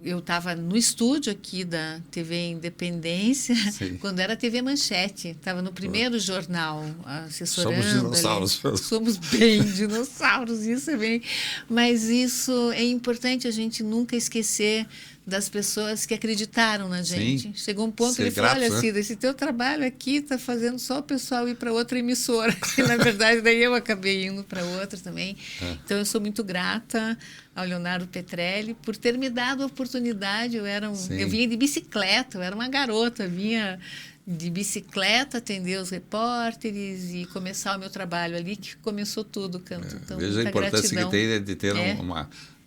eu estava no estúdio aqui da TV Independência, quando era TV Manchete. Estava no primeiro jornal, assessorando. Somos dinossauros. Somos bem dinossauros, isso é bem... Mas isso é importante a gente nunca esquecer das pessoas que acreditaram na gente. Sim. Chegou um ponto que ele falou: olha, Cida, esse teu trabalho aqui está fazendo só o pessoal ir para outra emissora. E, na verdade, daí eu acabei indo para outra também. Então, eu sou muito grata ao Leonardo Petrelli por ter me dado a oportunidade. Eu vinha de bicicleta, eu era uma garota, vinha de bicicleta atender os repórteres e começar o meu trabalho ali, que começou tudo, Canto. Então, veja a importância que tem de ter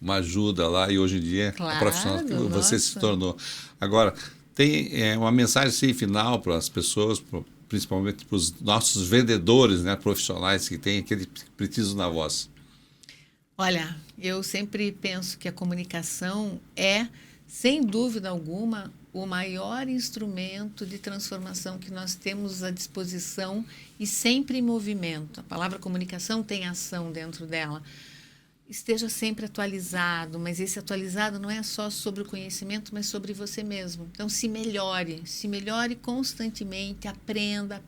uma ajuda lá, e hoje em dia a profissional que você se tornou. Agora, tem uma mensagem assim, final para as pessoas, principalmente para os nossos vendedores, né, profissionais que têm aquele precisam na voz. Olha, eu sempre penso que a comunicação é, sem dúvida alguma, o maior instrumento de transformação que nós temos à disposição e sempre em movimento. A palavra comunicação tem ação dentro dela. Esteja sempre atualizado, mas esse atualizado não é só sobre o conhecimento, mas sobre você mesmo. Então, se melhore constantemente, aprenda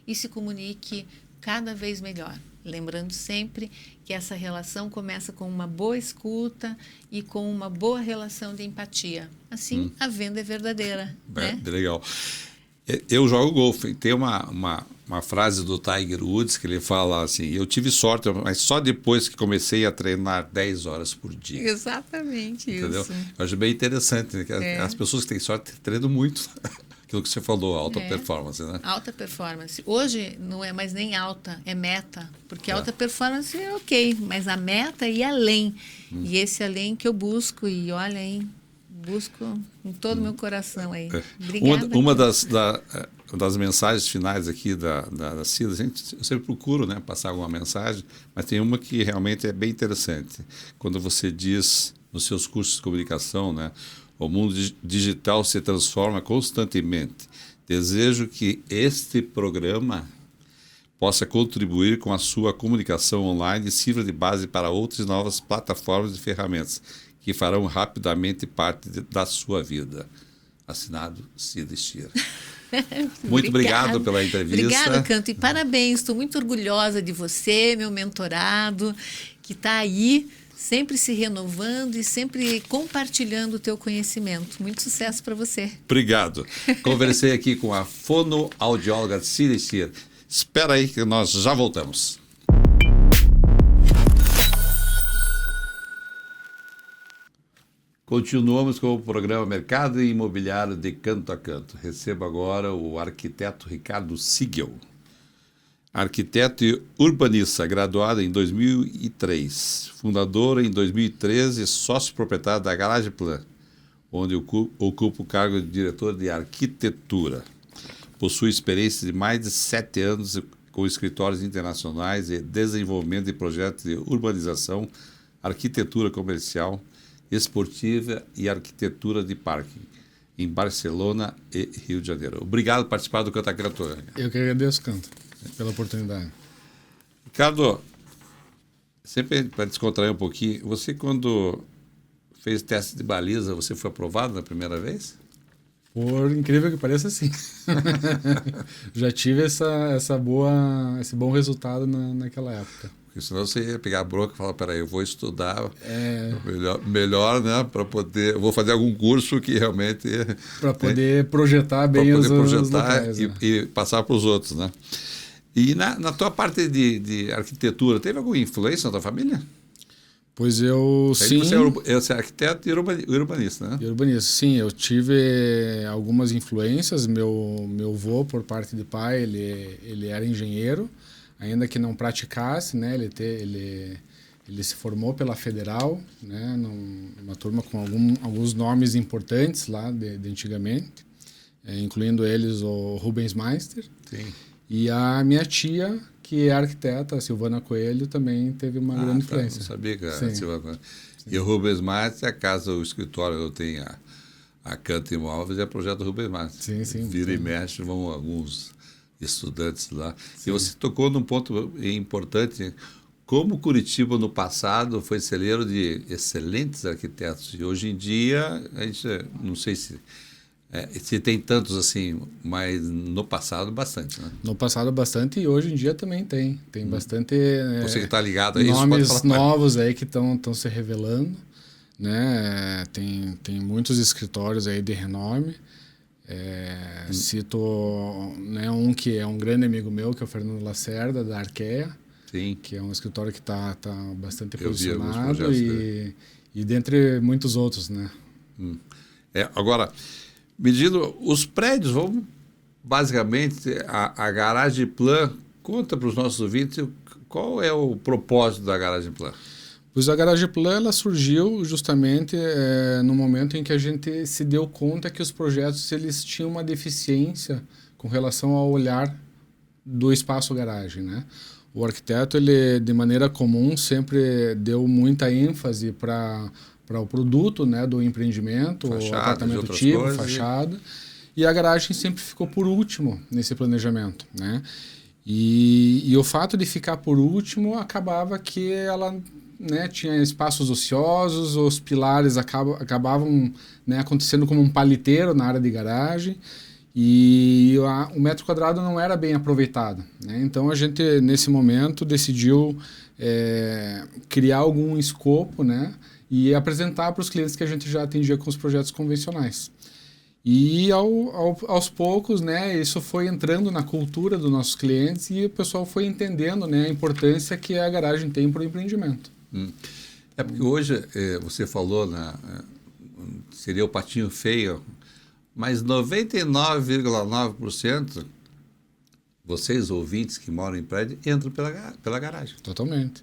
e se comunique cada vez melhor. Lembrando sempre que essa relação começa com uma boa escuta e com uma boa relação de empatia. Assim, a venda é verdadeira. Né? Legal. Eu jogo golfe. Tem uma frase do Tiger Woods que ele fala assim: eu tive sorte, mas só depois que comecei a treinar 10 horas por dia. Exatamente. Entendeu? Isso. Eu acho bem interessante, né? Que as pessoas que têm sorte treinam muito. Aquilo que você falou, alta performance, né? Alta performance. Hoje não é mais nem alta, é meta. Porque alta performance é ok, mas a meta é ir além. E esse além que eu busco, e olha, hein? Busco com todo o meu coração aí. Obrigada. Uma das mensagens finais aqui da Cida, eu sempre procuro, né, passar alguma mensagem, mas tem uma que realmente é bem interessante. Quando você diz nos seus cursos de comunicação, né, o mundo digital se transforma constantemente. Desejo que este programa possa contribuir com a sua comunicação online e sirva de base para outras novas plataformas e ferramentas que farão rapidamente parte da sua vida. Assinado, Cida Stira. Muito obrigado pela entrevista. Obrigada, Canto, e parabéns. Estou muito orgulhosa de você, meu mentorado, que está aí sempre se renovando e sempre compartilhando o teu conhecimento. Muito sucesso para você. Obrigado. Conversei aqui com a fonoaudióloga Cida Stier. Espera aí que nós já voltamos. Continuamos com o programa Mercado Imobiliário de Canto a Canto. Recebo agora o arquiteto Ricardo Sigel. Arquiteto e urbanista, graduado em 2003. Fundador em 2013, sócio proprietário da Garage Plan, onde ocupa o cargo de diretor de arquitetura. Possui experiência de mais de 7 anos com escritórios internacionais e desenvolvimento de projetos de urbanização, arquitetura comercial, esportiva e arquitetura de parking, em Barcelona e Rio de Janeiro. Obrigado por participar do Canto a Canto. Eu que agradeço, Canto, pela oportunidade. Ricardo, sempre para descontrair um pouquinho, você quando fez teste de baliza, você foi aprovado na primeira vez? Por incrível que pareça, sim. Já tive esse bom resultado naquela época. Porque senão você ia pegar a bronca e falar, peraí, eu vou estudar melhor, né, para poder... Eu vou fazer algum curso que realmente... Para poder projetar bem os locais, né? e passar para os outros, né? E na tua parte de arquitetura, teve alguma influência na tua família? Pois eu, sim... Você é arquiteto e urbanista, né? E urbanista, sim. Eu tive algumas influências. Meu avô, por parte de pai, ele era engenheiro, ainda que não praticasse, né? Ele se formou pela Federal, né? Numa turma com alguns nomes importantes lá de antigamente, incluindo eles o Rubens Meister. Sim. E a minha tia, que é arquiteta, a Silvana Coelho, também teve uma grande influência. Não sabia que a Silvana Coelho. E o Rubens Meister, a casa, o escritório, eu tenho a Canto Imóveis, é projeto do Rubens Meister. Sim. Vira e mexe, vão alguns estudantes lá. Sim. E você tocou num ponto importante, como Curitiba no passado foi celeiro de excelentes arquitetos. E hoje em dia, a gente não sei se tem tantos assim, mas no passado bastante, né? No passado bastante e hoje em dia também tem. Tem bastante você que está ligado a isso, nomes novos aí que estão se revelando, né? Tem muitos escritórios aí de renome. Cito, né, um que é um grande amigo meu, que é o Fernando Lacerda, da Arquea. Sim. Que é um escritório que está bastante Eu posicionado e dentre muitos outros, né? Agora, medindo os prédios, vamos basicamente a Garage Plan, conta para os nossos ouvintes qual é o propósito da Garage Plan. Pois a Garage Plan ela surgiu justamente no momento em que a gente se deu conta que os projetos eles tinham uma deficiência com relação ao olhar do espaço garagem, né? O arquiteto, ele de maneira comum sempre deu muita ênfase para o produto, né, do empreendimento, o apartamento tipo, fachada, e a garagem sempre ficou por último nesse planejamento, né? E o fato de ficar por último acabava que ela, né, tinha espaços ociosos, os pilares acabavam, né, acontecendo como um paliteiro na área de garagem, e o metro quadrado não era bem aproveitado, né? Então a gente nesse momento decidiu criar algum escopo, né, e apresentar para os clientes que a gente já atendia com os projetos convencionais. E aos poucos, né, isso foi entrando na cultura dos nossos clientes e o pessoal foi entendendo, né, a importância que a garagem tem para o empreendimento. É porque hoje você falou, seria o patinho feio, mas 99,9% vocês, ouvintes que moram em prédio, entram pela garagem. Totalmente.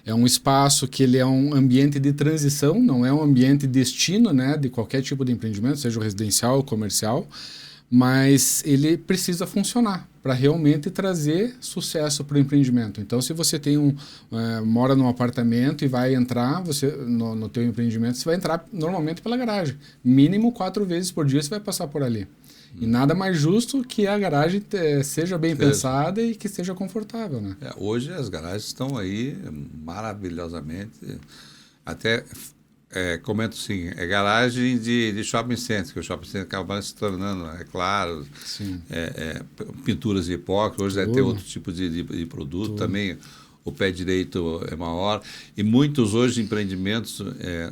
É um espaço que ele é um ambiente de transição, não é um ambiente destino, né, de qualquer tipo de empreendimento, seja residencial ou comercial, mas ele precisa funcionar para realmente trazer sucesso para o empreendimento. Então, se você mora num apartamento e vai entrar no teu empreendimento, você vai entrar normalmente pela garagem. Mínimo 4 vezes por dia você vai passar por ali. E nada mais justo que a garagem seja bem pensada e que seja confortável, né? Hoje as garagens estão aí maravilhosamente. Até comento assim, é garagem de shopping center, que o shopping center acaba se tornando, é claro, pinturas de epóxi, hoje deve ter outro tipo de produto também, o pé direito é maior, e muitos hoje empreendimentos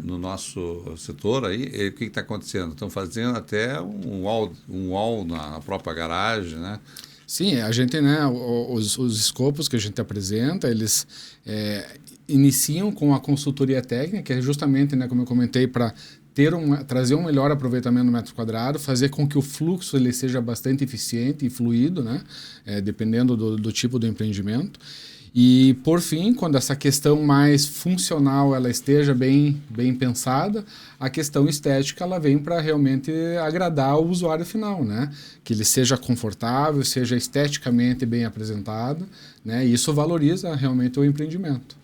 no nosso setor aí, o que está acontecendo? Estão fazendo até um wall na própria garagem, né? Sim, a gente, né, os escopos que a gente apresenta, eles iniciam com a consultoria técnica, que é justamente, né, como eu comentei, para trazer um melhor aproveitamento do metro quadrado, fazer com que o fluxo ele seja bastante eficiente e fluido, né, dependendo do tipo do empreendimento. E, por fim, quando essa questão mais funcional ela esteja bem pensada, a questão estética ela vem para realmente agradar o usuário final, né? Que ele seja confortável, seja esteticamente bem apresentado, né? E isso valoriza realmente o empreendimento.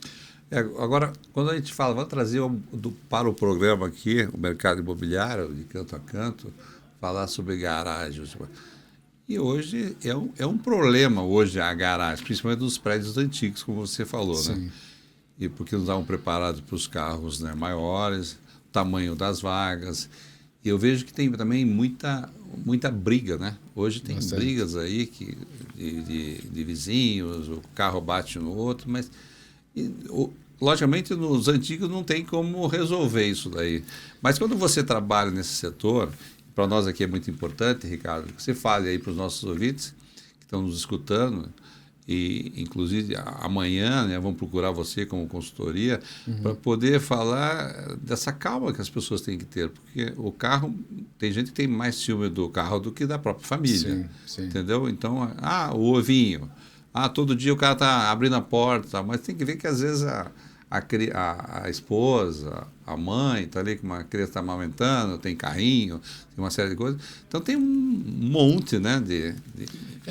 Agora, quando a gente fala, vamos trazer para o programa aqui, o mercado imobiliário, de canto a canto, falar sobre garagens. E hoje é um problema hoje a garagem, principalmente dos prédios antigos, como você falou, Sim. né? E porque não estavam preparados para os carros, né, maiores, o tamanho das vagas. E eu vejo que tem também muita briga, né? Hoje tem brigas aí de vizinhos, o carro bate no outro, mas logicamente nos antigos não tem como resolver isso daí. Mas quando você trabalha nesse setor, para nós aqui é muito importante, Ricardo, que você fale aí para os nossos ouvintes que estão nos escutando, e inclusive amanhã, né, vamos procurar você como consultoria para poder falar dessa calma que as pessoas têm que ter, porque o carro, tem gente que tem mais ciúme do carro do que da própria família, sim. Entendeu? Então, o ovinho, todo dia o cara está abrindo a porta, mas tem que ver que às vezes a esposa, a mãe está ali com uma criança está amamentando, tem carrinho, tem uma série de coisas. Então tem um monte, né,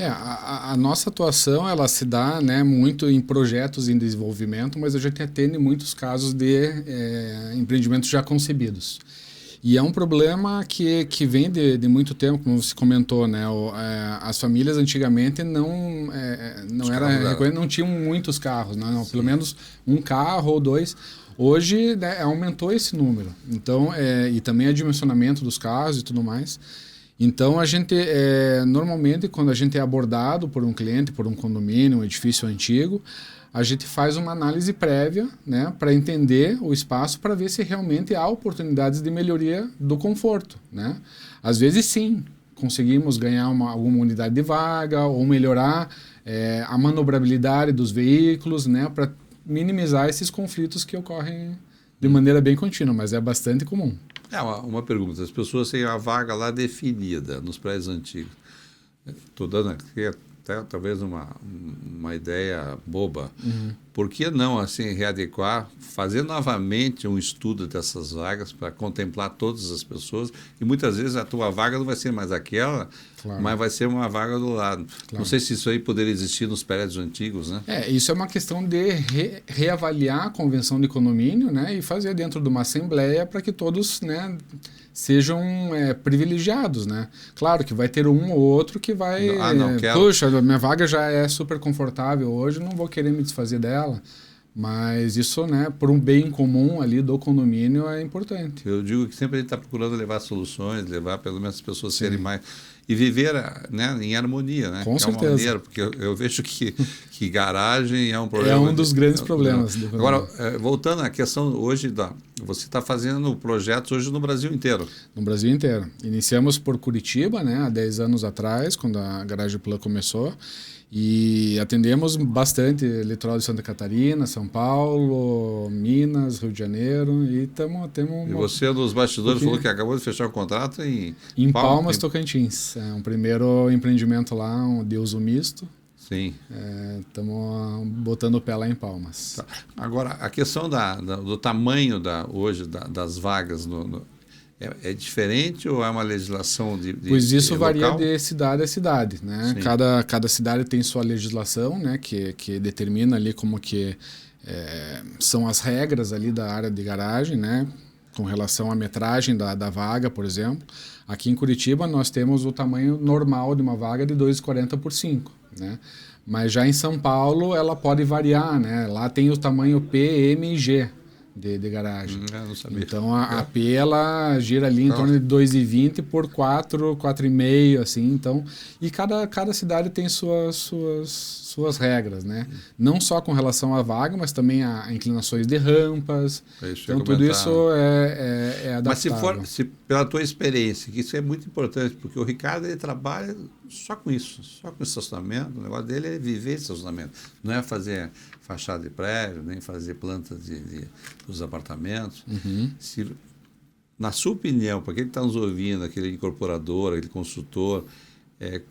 a nossa atuação ela se dá, né, muito em projetos em desenvolvimento, mas a gente atende muitos casos de empreendimentos já concebidos. E é um problema que vem de muito tempo, como você comentou, né? As famílias antigamente não tinham muitos carros, né? Pelo menos um carro ou dois. Hoje, né, aumentou esse número. Então, e também o dimensionamento dos carros e tudo mais. Então, a gente, normalmente, quando a gente é abordado por um cliente, por um condomínio, um edifício antigo, a gente faz uma análise prévia, né, para entender o espaço, para ver se realmente há oportunidades de melhoria do conforto, né? Às vezes, sim, conseguimos ganhar alguma unidade de vaga ou melhorar a manobrabilidade dos veículos, né, para minimizar esses conflitos que ocorrem de maneira bem contínua, mas é bastante comum. Uma pergunta, as pessoas têm a vaga lá definida nos prédios antigos. Estou dando aqui até talvez uma ideia boba. Por que não assim readequar, fazer novamente um estudo dessas vagas para contemplar todas as pessoas, e muitas vezes a tua vaga não vai ser mais aquela, claro, mas vai ser uma vaga do lado. Claro. Não sei se isso aí poderia existir nos prédios antigos, né? Isso é uma questão de reavaliar a convenção de condomínio, né, e fazer dentro de uma assembleia para que todos, né, sejam privilegiados, né? Claro que vai ter um ou outro que vai... Puxa, minha vaga já é super confortável hoje, não vou querer me desfazer dela. Mas isso, né, por um bem comum ali do condomínio é importante. Eu digo que sempre a gente está procurando levar soluções, levar pelo menos as pessoas serem mais... E viver, né, em harmonia, né? Com certeza. Maneira, porque eu vejo que garagem é um problema. É um dos grandes problemas. Agora, voltando à questão hoje, você está fazendo projetos hoje no Brasil inteiro. No Brasil inteiro. Iniciamos por Curitiba, né, há 10 anos atrás, quando a Garage Plan começou. E atendemos bastante litoral de Santa Catarina, São Paulo, Minas, Rio de Janeiro, e temos... E você, nos bastidores, falou que acabou de fechar um contrato em Palmas, Tocantins. É um primeiro empreendimento lá, de uso misto. Sim. Estamos botando o pé lá em Palmas. Tá. Agora, a questão do tamanho hoje das vagas é diferente ou é uma legislação Pois isso varia local? de cidade a cidade, né? Cada cidade tem sua legislação, né? Que determina ali como que são as regras ali da área de garagem, né? Com relação à metragem da vaga, por exemplo. Aqui em Curitiba nós temos o tamanho normal de uma vaga de 2,40 por 5, né? Mas já em São Paulo ela pode variar, né? Lá tem o tamanho P, M e G. de garagem. Não sabia. Então a P ela gira ali em torno de 2,20 por 4,5, assim. Então, e cada cidade tem suas regras, né? Não só com relação à vaga, mas também a inclinações de rampas. Então tudo isso é adaptável. Mas pela tua experiência, que isso é muito importante, porque o Ricardo ele trabalha só com isso, só com estacionamento. O negócio dele é viver estacionamento, não é fazer fachada de prédio, nem fazer plantas dos apartamentos. Na sua opinião, para quem está nos ouvindo, aquele incorporador, aquele consultor,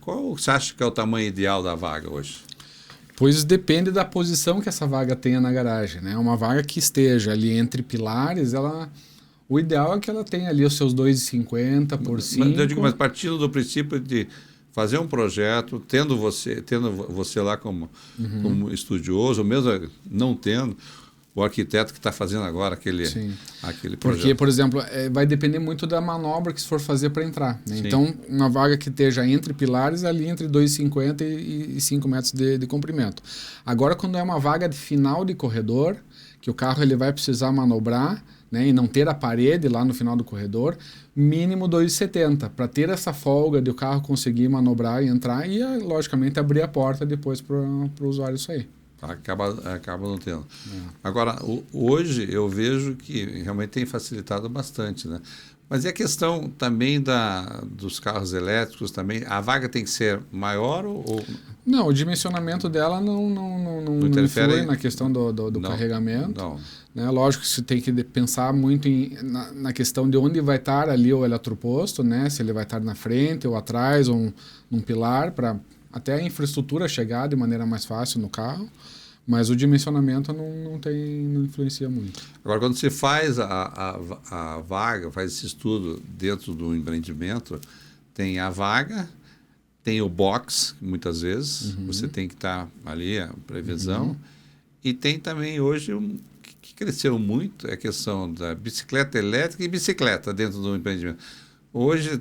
qual você acha que é o tamanho ideal da vaga hoje? Pois depende da posição que essa vaga tenha na garagem, né? Uma vaga que esteja ali entre pilares, o ideal é que ela tenha ali os seus 2,50 por 5. Mas partindo do princípio de fazer um projeto, tendo você lá como estudioso, ou mesmo não tendo, o arquiteto que está fazendo agora aquele projeto. Porque, por exemplo, vai depender muito da manobra que se for fazer para entrar. Né? Então, uma vaga que esteja entre pilares, ali entre 2,50 e 5 metros de comprimento. Agora, quando é uma vaga de final de corredor, que o carro ele vai precisar manobrar, né, e não ter a parede lá no final do corredor, mínimo 2,70, para ter essa folga de o carro conseguir manobrar e entrar e, logicamente, abrir a porta depois para o usuário sair. Acaba não tendo. Agora, hoje eu vejo que realmente tem facilitado bastante, né? Mas e a questão também dos carros elétricos também? A vaga tem que ser maior ou... Não, o dimensionamento dela não influi na questão do carregamento. Não. Né? Lógico que você tem que pensar muito na questão de onde vai estar ali o eletroposto, né? Se ele vai estar na frente ou atrás, ou num pilar, para até a infraestrutura chegar de maneira mais fácil no carro. Mas o dimensionamento não influencia muito. Agora, quando você faz a vaga, faz esse estudo dentro do empreendimento, tem a vaga, tem o box, muitas vezes, você tem que estar ali, a previsão, e tem também hoje, que cresceu muito, é a questão da bicicleta elétrica e bicicleta dentro do empreendimento. Hoje,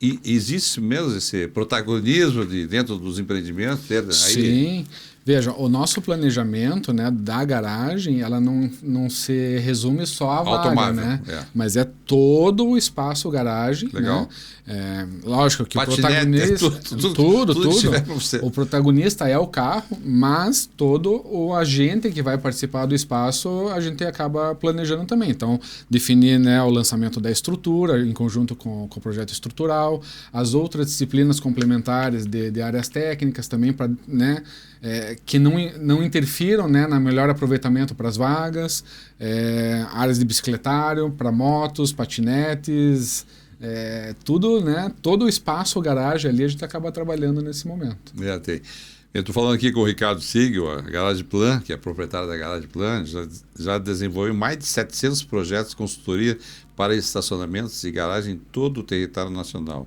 existe mesmo esse protagonismo dentro dos empreendimentos? Sim. Veja, o nosso planejamento, né, da garagem, ela não se resume só à vaga, né? Mas é todo o espaço garagem. Legal. Né? Lógico que patinete, o protagonista... Tudo. O protagonista é o carro, mas todo o agente que vai participar do espaço, a gente acaba planejando também. Então, definir, né, o lançamento da estrutura em conjunto com o projeto estrutural, as outras disciplinas complementares de áreas técnicas também para... Né, que não interfiram, né, no melhor aproveitamento para as vagas, áreas de bicicletário, para motos, patinetes, tudo, né, todo o espaço garagem ali a gente acaba trabalhando nesse momento. Eu estou falando aqui com o Ricardo Sigel, a Garage Plan, que é proprietário da Garage Plan, já desenvolveu mais de 700 projetos de consultoria para estacionamentos e garagem em todo o território nacional.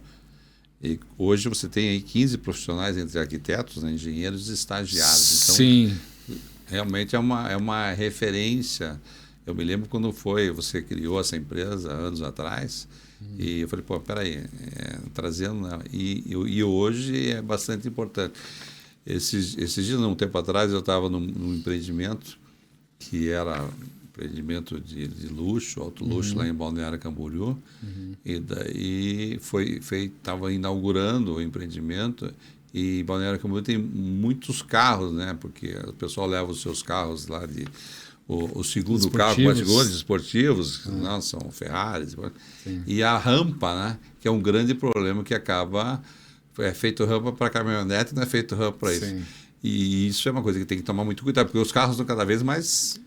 E hoje você tem aí 15 profissionais entre arquitetos, né, engenheiros e estagiários. Então, sim, realmente é uma referência. Eu me lembro quando você criou essa empresa anos atrás, e eu falei, peraí, trazendo... Né, e hoje é bastante importante. Esses dias, um tempo atrás, eu estava num empreendimento que era... empreendimento de luxo, alto luxo, lá em Balneário Camboriú, e daí estava inaugurando o empreendimento, e Balneário Camboriú tem muitos carros, né, porque o pessoal leva os seus carros lá o segundo carro, categorias esportivos, não, são Ferraris, e a rampa, né, que é um grande problema que acaba, feito rampa para caminhonete, não é feito rampa para isso. E isso é uma coisa que tem que tomar muito cuidado, porque os carros estão cada vez mais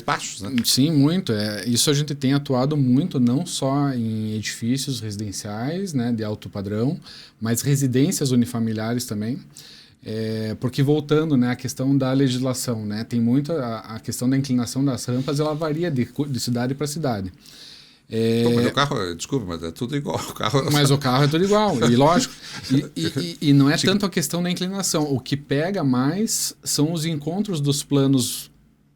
baixos, né? Sim, muito. Isso a gente tem atuado muito, não só em edifícios residenciais, né, de alto padrão, mas residências unifamiliares também. Porque voltando, né, à questão da legislação, né, tem muito a questão da inclinação das rampas, ela varia de cidade para cidade. Mas o carro, desculpa, mas é tudo igual. Mas o carro é tudo igual, e lógico. E não é tanto a questão da inclinação. O que pega mais são os encontros dos planos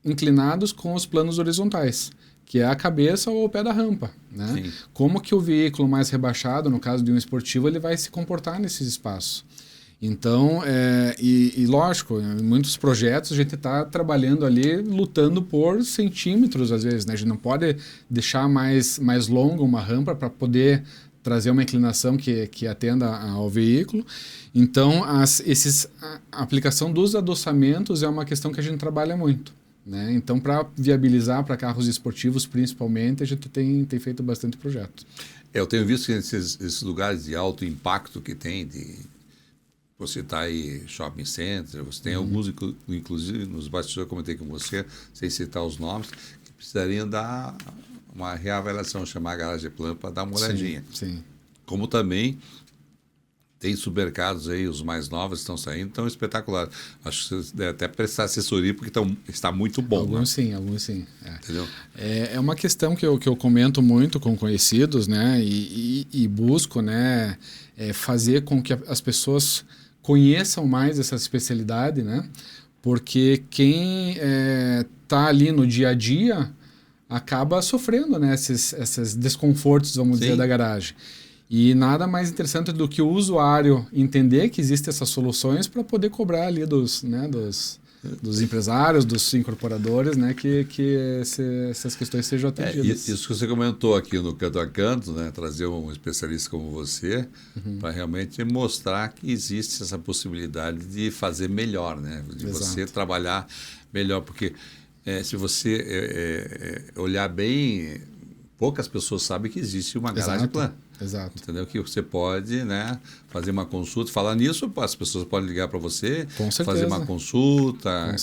inclinados com os planos horizontais, que é a cabeça ou o pé da rampa, né? Como que o veículo mais rebaixado, no caso de um esportivo, ele vai se comportar nesses espaços. Então, lógico, em muitos projetos a gente está trabalhando ali, lutando por centímetros às vezes, né? A gente não pode deixar mais longa uma rampa para poder trazer uma inclinação que atenda ao veículo. Então, a aplicação dos adoçamentos é uma questão que a gente trabalha muito, né? Então, para viabilizar para carros esportivos, principalmente, a gente tem feito bastante projeto. Eu tenho visto que esses lugares de alto impacto que tem, você está aí shopping center, você tem alguns, inclusive nos bastidores, eu comentei com você, sem citar os nomes, que precisariam dar uma reavaliação, chamar a Garageplan para dar uma olhadinha. Sim. Como também tem supermercados aí, os mais novos estão saindo, estão espetaculares. Acho que você deve até prestar assessoria, porque está muito bom. Alguns né? sim. Entendeu? É uma questão que eu comento muito com conhecidos, né? E busco, né? Fazer com que as pessoas conheçam mais essa especialidade, né? Porque quem está ali no dia a dia acaba sofrendo, né? Esses desconfortos, vamos dizer, da garagem. E nada mais interessante do que o usuário entender que existem essas soluções para poder cobrar ali dos empresários, dos incorporadores, né, que essas questões sejam atendidas. Isso que você comentou aqui no Canto a Canto, né, trazer um especialista como você para realmente mostrar que existe essa possibilidade de fazer melhor, né, de você trabalhar melhor, porque se você olhar bem, poucas pessoas sabem que existe uma Garageplan. Exato. Entendeu? Que você pode, né, fazer uma consulta. Falar nisso, as pessoas podem ligar para você, fazer uma consulta,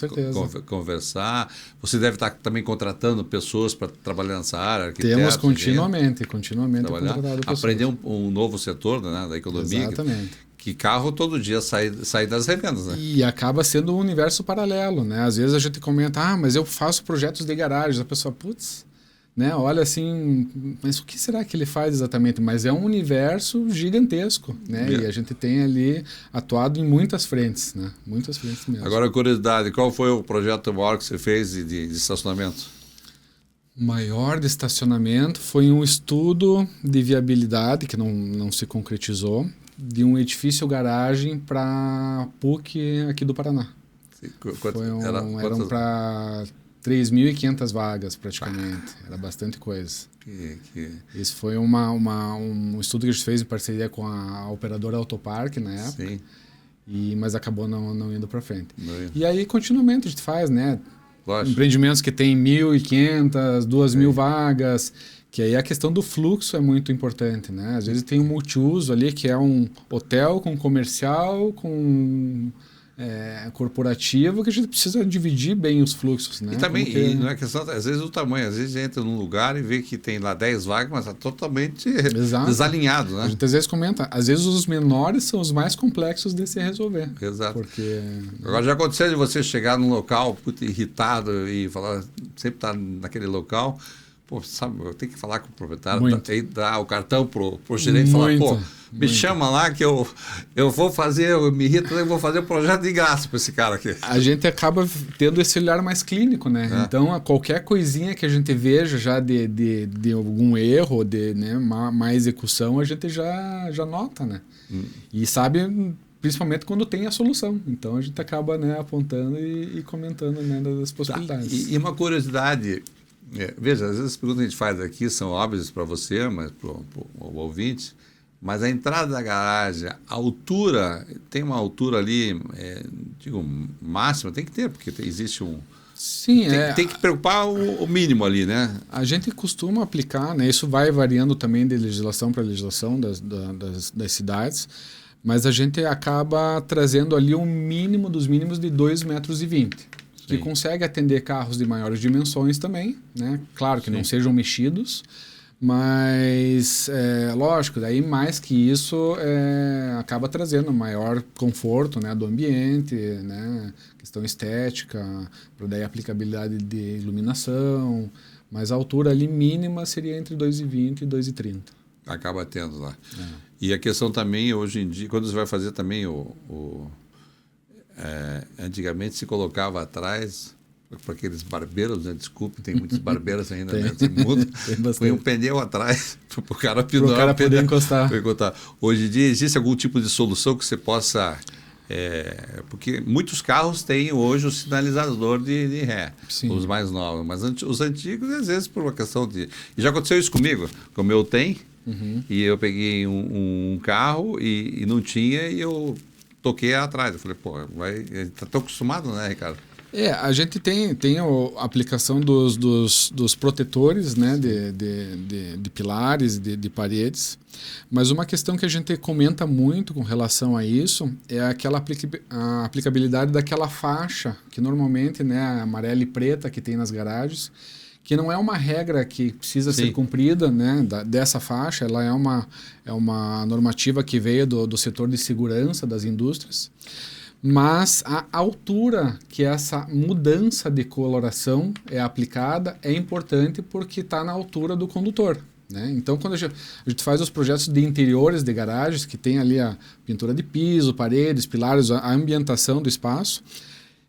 conversar. Você deve estar também contratando pessoas para trabalhar nessa área. Temos continuamente contratado pessoas. Aprender um novo setor, né, da economia. Exatamente. Que carro todo dia sai das revendas, né? E acaba sendo um universo paralelo, né? Às vezes a gente comenta, mas eu faço projetos de garagens. A pessoa, né? Olha assim, mas o que será que ele faz exatamente? Mas é um universo gigantesco, né? E a gente tem ali atuado em muitas frentes, né? Muitas frentes mesmo. Agora, curiosidade, qual foi o projeto maior que você fez de estacionamento? O maior de estacionamento foi um estudo de viabilidade, que não se concretizou, de um edifício garagem para PUC aqui do Paraná. Eram para 3.500 vagas, praticamente. Era bastante coisa. Isso foi um estudo que a gente fez em parceria com a operadora Autopark, na época. Sim. Mas acabou não indo para frente. E aí, continuamente, a gente faz, né? Lógico. Empreendimentos que tem 1.500, 2.000 vagas, que aí a questão do fluxo é muito importante, né? Às vezes tem um multiuso ali, que é um hotel com comercial, com corporativo, que a gente precisa dividir bem os fluxos, né? E também, não é questão, às vezes, o tamanho. Às vezes entra num lugar e vê que tem lá 10 vagas, mas está totalmente desalinhado, né? A gente às vezes comenta, às vezes os menores são os mais complexos de se resolver. Exato. Porque... Agora, já aconteceu de você chegar num local irritado e falar, sempre está naquele local, sabe, eu tenho que falar com o proprietário, aí dar o cartão pro gerente e falar, me chama lá que eu vou fazer, eu me irrito, eu vou fazer um projeto de graça para esse cara aqui. A gente acaba tendo esse olhar mais clínico, né? Então, qualquer coisinha que a gente veja já de algum erro, de má execução, a gente já nota, né? E sabe, principalmente quando tem a solução. Então, a gente acaba, né, apontando e comentando, né, das possibilidades. E uma curiosidade... veja, às vezes as perguntas que a gente faz aqui são óbvias para você, mas para o ouvinte, mas a entrada da garagem, a altura, tem uma altura ali, máxima, tem que ter, porque existe um... Sim, tem que preocupar o mínimo ali, né? A gente costuma aplicar, né? Isso vai variando também de legislação para legislação das cidades, mas a gente acaba trazendo ali um mínimo dos mínimos de 2,20 metros. Que consegue atender carros de maiores dimensões também, né? Claro que não sejam mexidos, mas, lógico, daí mais que isso acaba trazendo maior conforto, né, do ambiente, né, questão estética, para daí aplicabilidade de iluminação, mas a altura ali mínima seria entre 2,20 e 2,30. Acaba tendo lá. E a questão também, hoje em dia, quando você vai fazer também antigamente se colocava atrás, para aqueles barbeiros, né? Desculpe, tem muitos barbeiros ainda nesse mundo, põe um pneu atrás para o cara poder encostar. Hoje em dia existe algum tipo de solução que você possa Porque muitos carros têm hoje o sinalizador de ré, Sim. os mais novos, mas os antigos, às vezes, por uma questão de... E já aconteceu isso comigo, o meu tem, e eu peguei um carro e não tinha, e eu toquei atrás. Eu falei, pô, tá tão acostumado, né, Ricardo? A gente tem a aplicação dos protetores, né, de pilares, de paredes, mas uma questão que a gente comenta muito com relação a isso é a aplicabilidade daquela faixa, que normalmente, né, amarela e preta que tem nas garagens, que não é uma regra que precisa ser cumprida, né, dessa faixa, ela é uma normativa que veio do setor de segurança das indústrias. Mas a altura que essa mudança de coloração é aplicada é importante porque está na altura do condutor, né? Então, quando a gente faz os projetos de interiores de garagens, que tem ali a pintura de piso, paredes, pilares, a ambientação do espaço,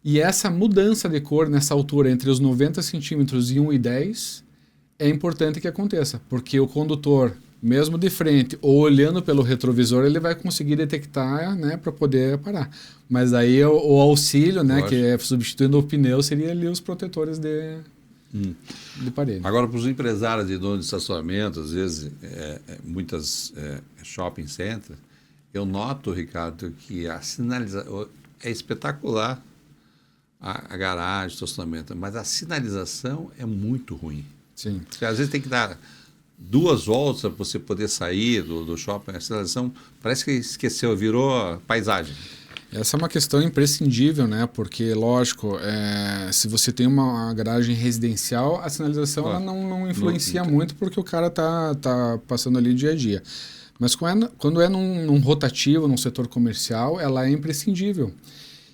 e essa mudança de cor nessa altura entre os 90 centímetros e 1,10 é importante que aconteça, porque o condutor, mesmo de frente ou olhando pelo retrovisor, ele vai conseguir detectar, né, para poder parar. Mas aí o auxílio, né, que é substituindo o pneu, seria ali os protetores de parede. Agora, para os empresários de dono de estacionamento, às vezes, muitas shopping centers, eu noto, Ricardo, que a sinalização é espetacular, a garagem, o estacionamento, mas a sinalização é muito ruim. Sim. Porque às vezes tem que dar 2 voltas para você poder sair do shopping. A sinalização parece que esqueceu, virou paisagem. Essa é uma questão imprescindível, né? Porque, lógico, se você tem uma garagem residencial, a sinalização ela não influencia muito porque o cara tá passando ali dia a dia. Mas quando é num rotativo, num setor comercial, ela é imprescindível.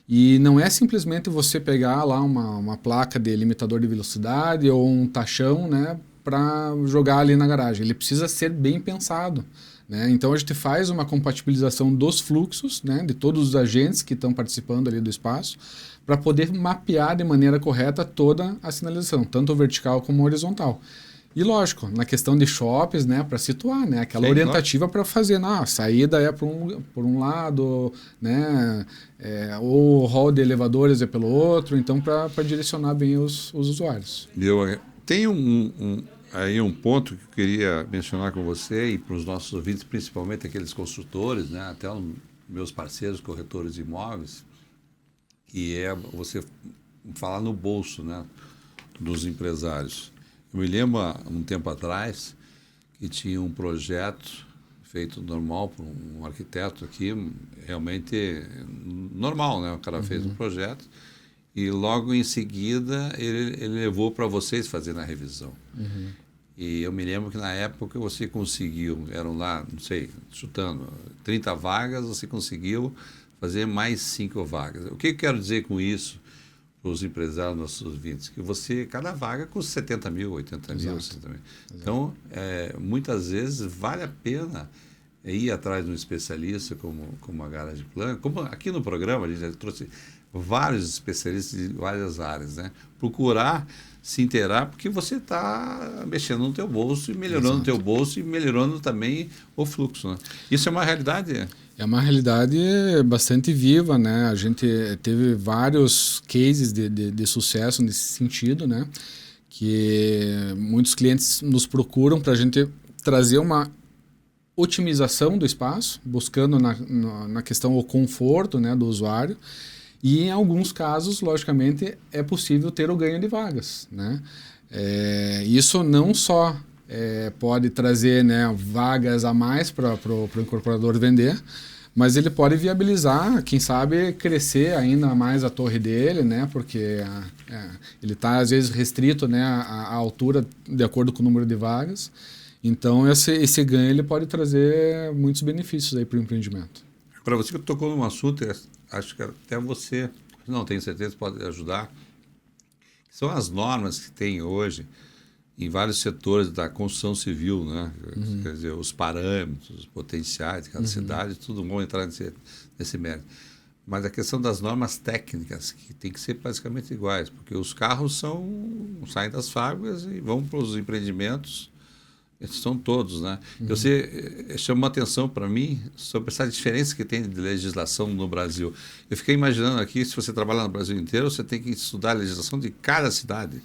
E não é simplesmente você pegar lá uma placa de limitador de velocidade ou um tachão, né, para jogar ali na garagem. Ele precisa ser bem pensado, né? Então a gente faz uma compatibilização dos fluxos, né, de todos os agentes que estão participando ali do espaço, para poder mapear de maneira correta toda a sinalização, tanto vertical como horizontal. E lógico, na questão de shoppings, né, para situar, né, aquela orientativa para fazer, a saída é por um lado, né, o hall de elevadores é pelo outro, então para direcionar bem os usuários. Tem aí um ponto que eu queria mencionar com você e para os nossos ouvintes, principalmente aqueles construtores, né, até os meus parceiros corretores de imóveis, que é você falar no bolso, né, dos empresários. Eu me lembro, um tempo atrás, que tinha um projeto feito normal por um arquiteto aqui, realmente normal, né? O cara fez um projeto e logo em seguida ele levou para vocês fazerem a revisão. E eu me lembro que na época você conseguiu, eram lá, não sei, chutando, 30 vagas, você conseguiu fazer mais 5 vagas. O que eu quero dizer com isso? Os empresários, nossos ouvintes, que cada vaga custa 70 mil, 80 mil. Então, muitas vezes vale a pena ir atrás de um especialista como a Garage Plan. Como aqui no programa a gente já trouxe vários especialistas de várias áreas, né? Procurar se inteirar, porque você está mexendo no teu bolso e melhorando o teu bolso e melhorando também o fluxo, né? Isso é uma realidade? É uma realidade bastante viva, né? A gente teve vários cases de sucesso nesse sentido, né? Que muitos clientes nos procuram para a gente trazer uma otimização do espaço, buscando na questão o conforto, né, do usuário. E em alguns casos, logicamente, é possível ter o ganho de vagas, né? Isso não só pode trazer, né, vagas a mais para o incorporador vender, mas ele pode viabilizar, quem sabe, crescer ainda mais a torre dele, né? Porque ele está, às vezes, restrito, né, à altura de acordo com o número de vagas. Então, esse ganho ele pode trazer muitos benefícios para o empreendimento. Para você que tocou num assunto, acho que até você, não tenho certeza, pode ajudar, são as normas que tem hoje em vários setores da construção civil, né? Quer dizer, os parâmetros, os potenciais de cada cidade, tudo bom entrar nesse mérito. Mas a questão das normas técnicas, que tem que ser basicamente iguais, porque os carros saem das fábricas e vão para os empreendimentos São todos, né? Você chamou uma atenção para mim sobre essa diferença que tem de legislação no Brasil. Eu fiquei imaginando aqui, se você trabalha no Brasil inteiro, você tem que estudar a legislação de cada cidade.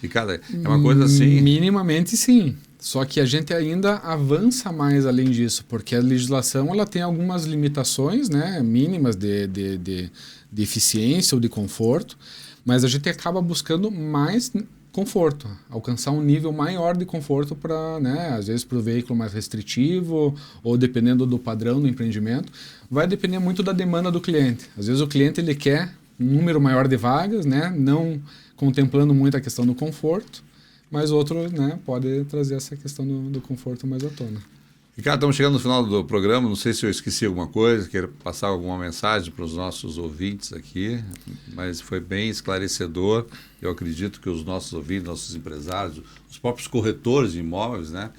É uma coisa assim... Minimamente sim. Só que a gente ainda avança mais além disso, porque a legislação ela tem algumas limitações, né, mínimas de eficiência ou de conforto, mas a gente acaba buscando mais conforto, alcançar um nível maior de conforto para, né, às vezes para o veículo mais restritivo ou dependendo do padrão do empreendimento, vai depender muito da demanda do cliente. Às vezes o cliente ele quer um número maior de vagas, né, não contemplando muito a questão do conforto, mas outro, né, pode trazer essa questão do conforto mais à tona. Ricardo, estamos chegando no final do programa, não sei se eu esqueci alguma coisa, quero passar alguma mensagem para os nossos ouvintes aqui, mas foi bem esclarecedor. Eu acredito que os nossos ouvintes, nossos empresários, os próprios corretores de imóveis, né,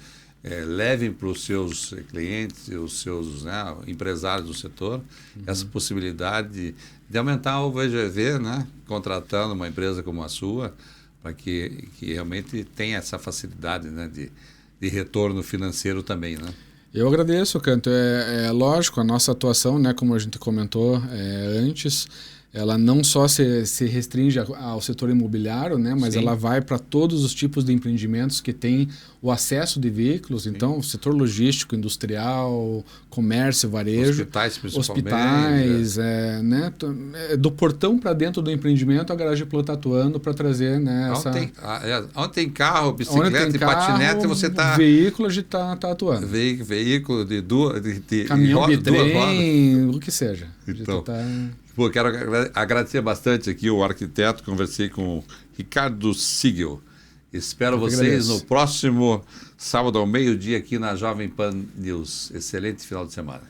levem para os seus clientes, os seus, né, empresários do setor, essa possibilidade de aumentar o VGV, né, contratando uma empresa como a sua, para que realmente tenha essa facilidade, né, de retorno financeiro também, né? Eu agradeço, Canto. É lógico, a nossa atuação, né, como a gente comentou antes, ela não só se restringe ao setor imobiliário, né, mas ela vai para todos os tipos de empreendimentos que têm o acesso de veículos. Então, setor logístico, industrial, comércio, varejo. Hospitais, principalmente. Hospitais, né, do portão para dentro do empreendimento, a Garage Plus está atuando para trazer, né, onde tem carro, bicicleta e patinete, você está... Veículo, a gente está atuando. Veículo de caminhão de trem, o que seja. Então... Pô, quero agradecer bastante aqui o arquiteto, conversei com o Ricardo Sigel. Espero vocês no próximo sábado ao meio-dia aqui na Jovem Pan News. Excelente final de semana.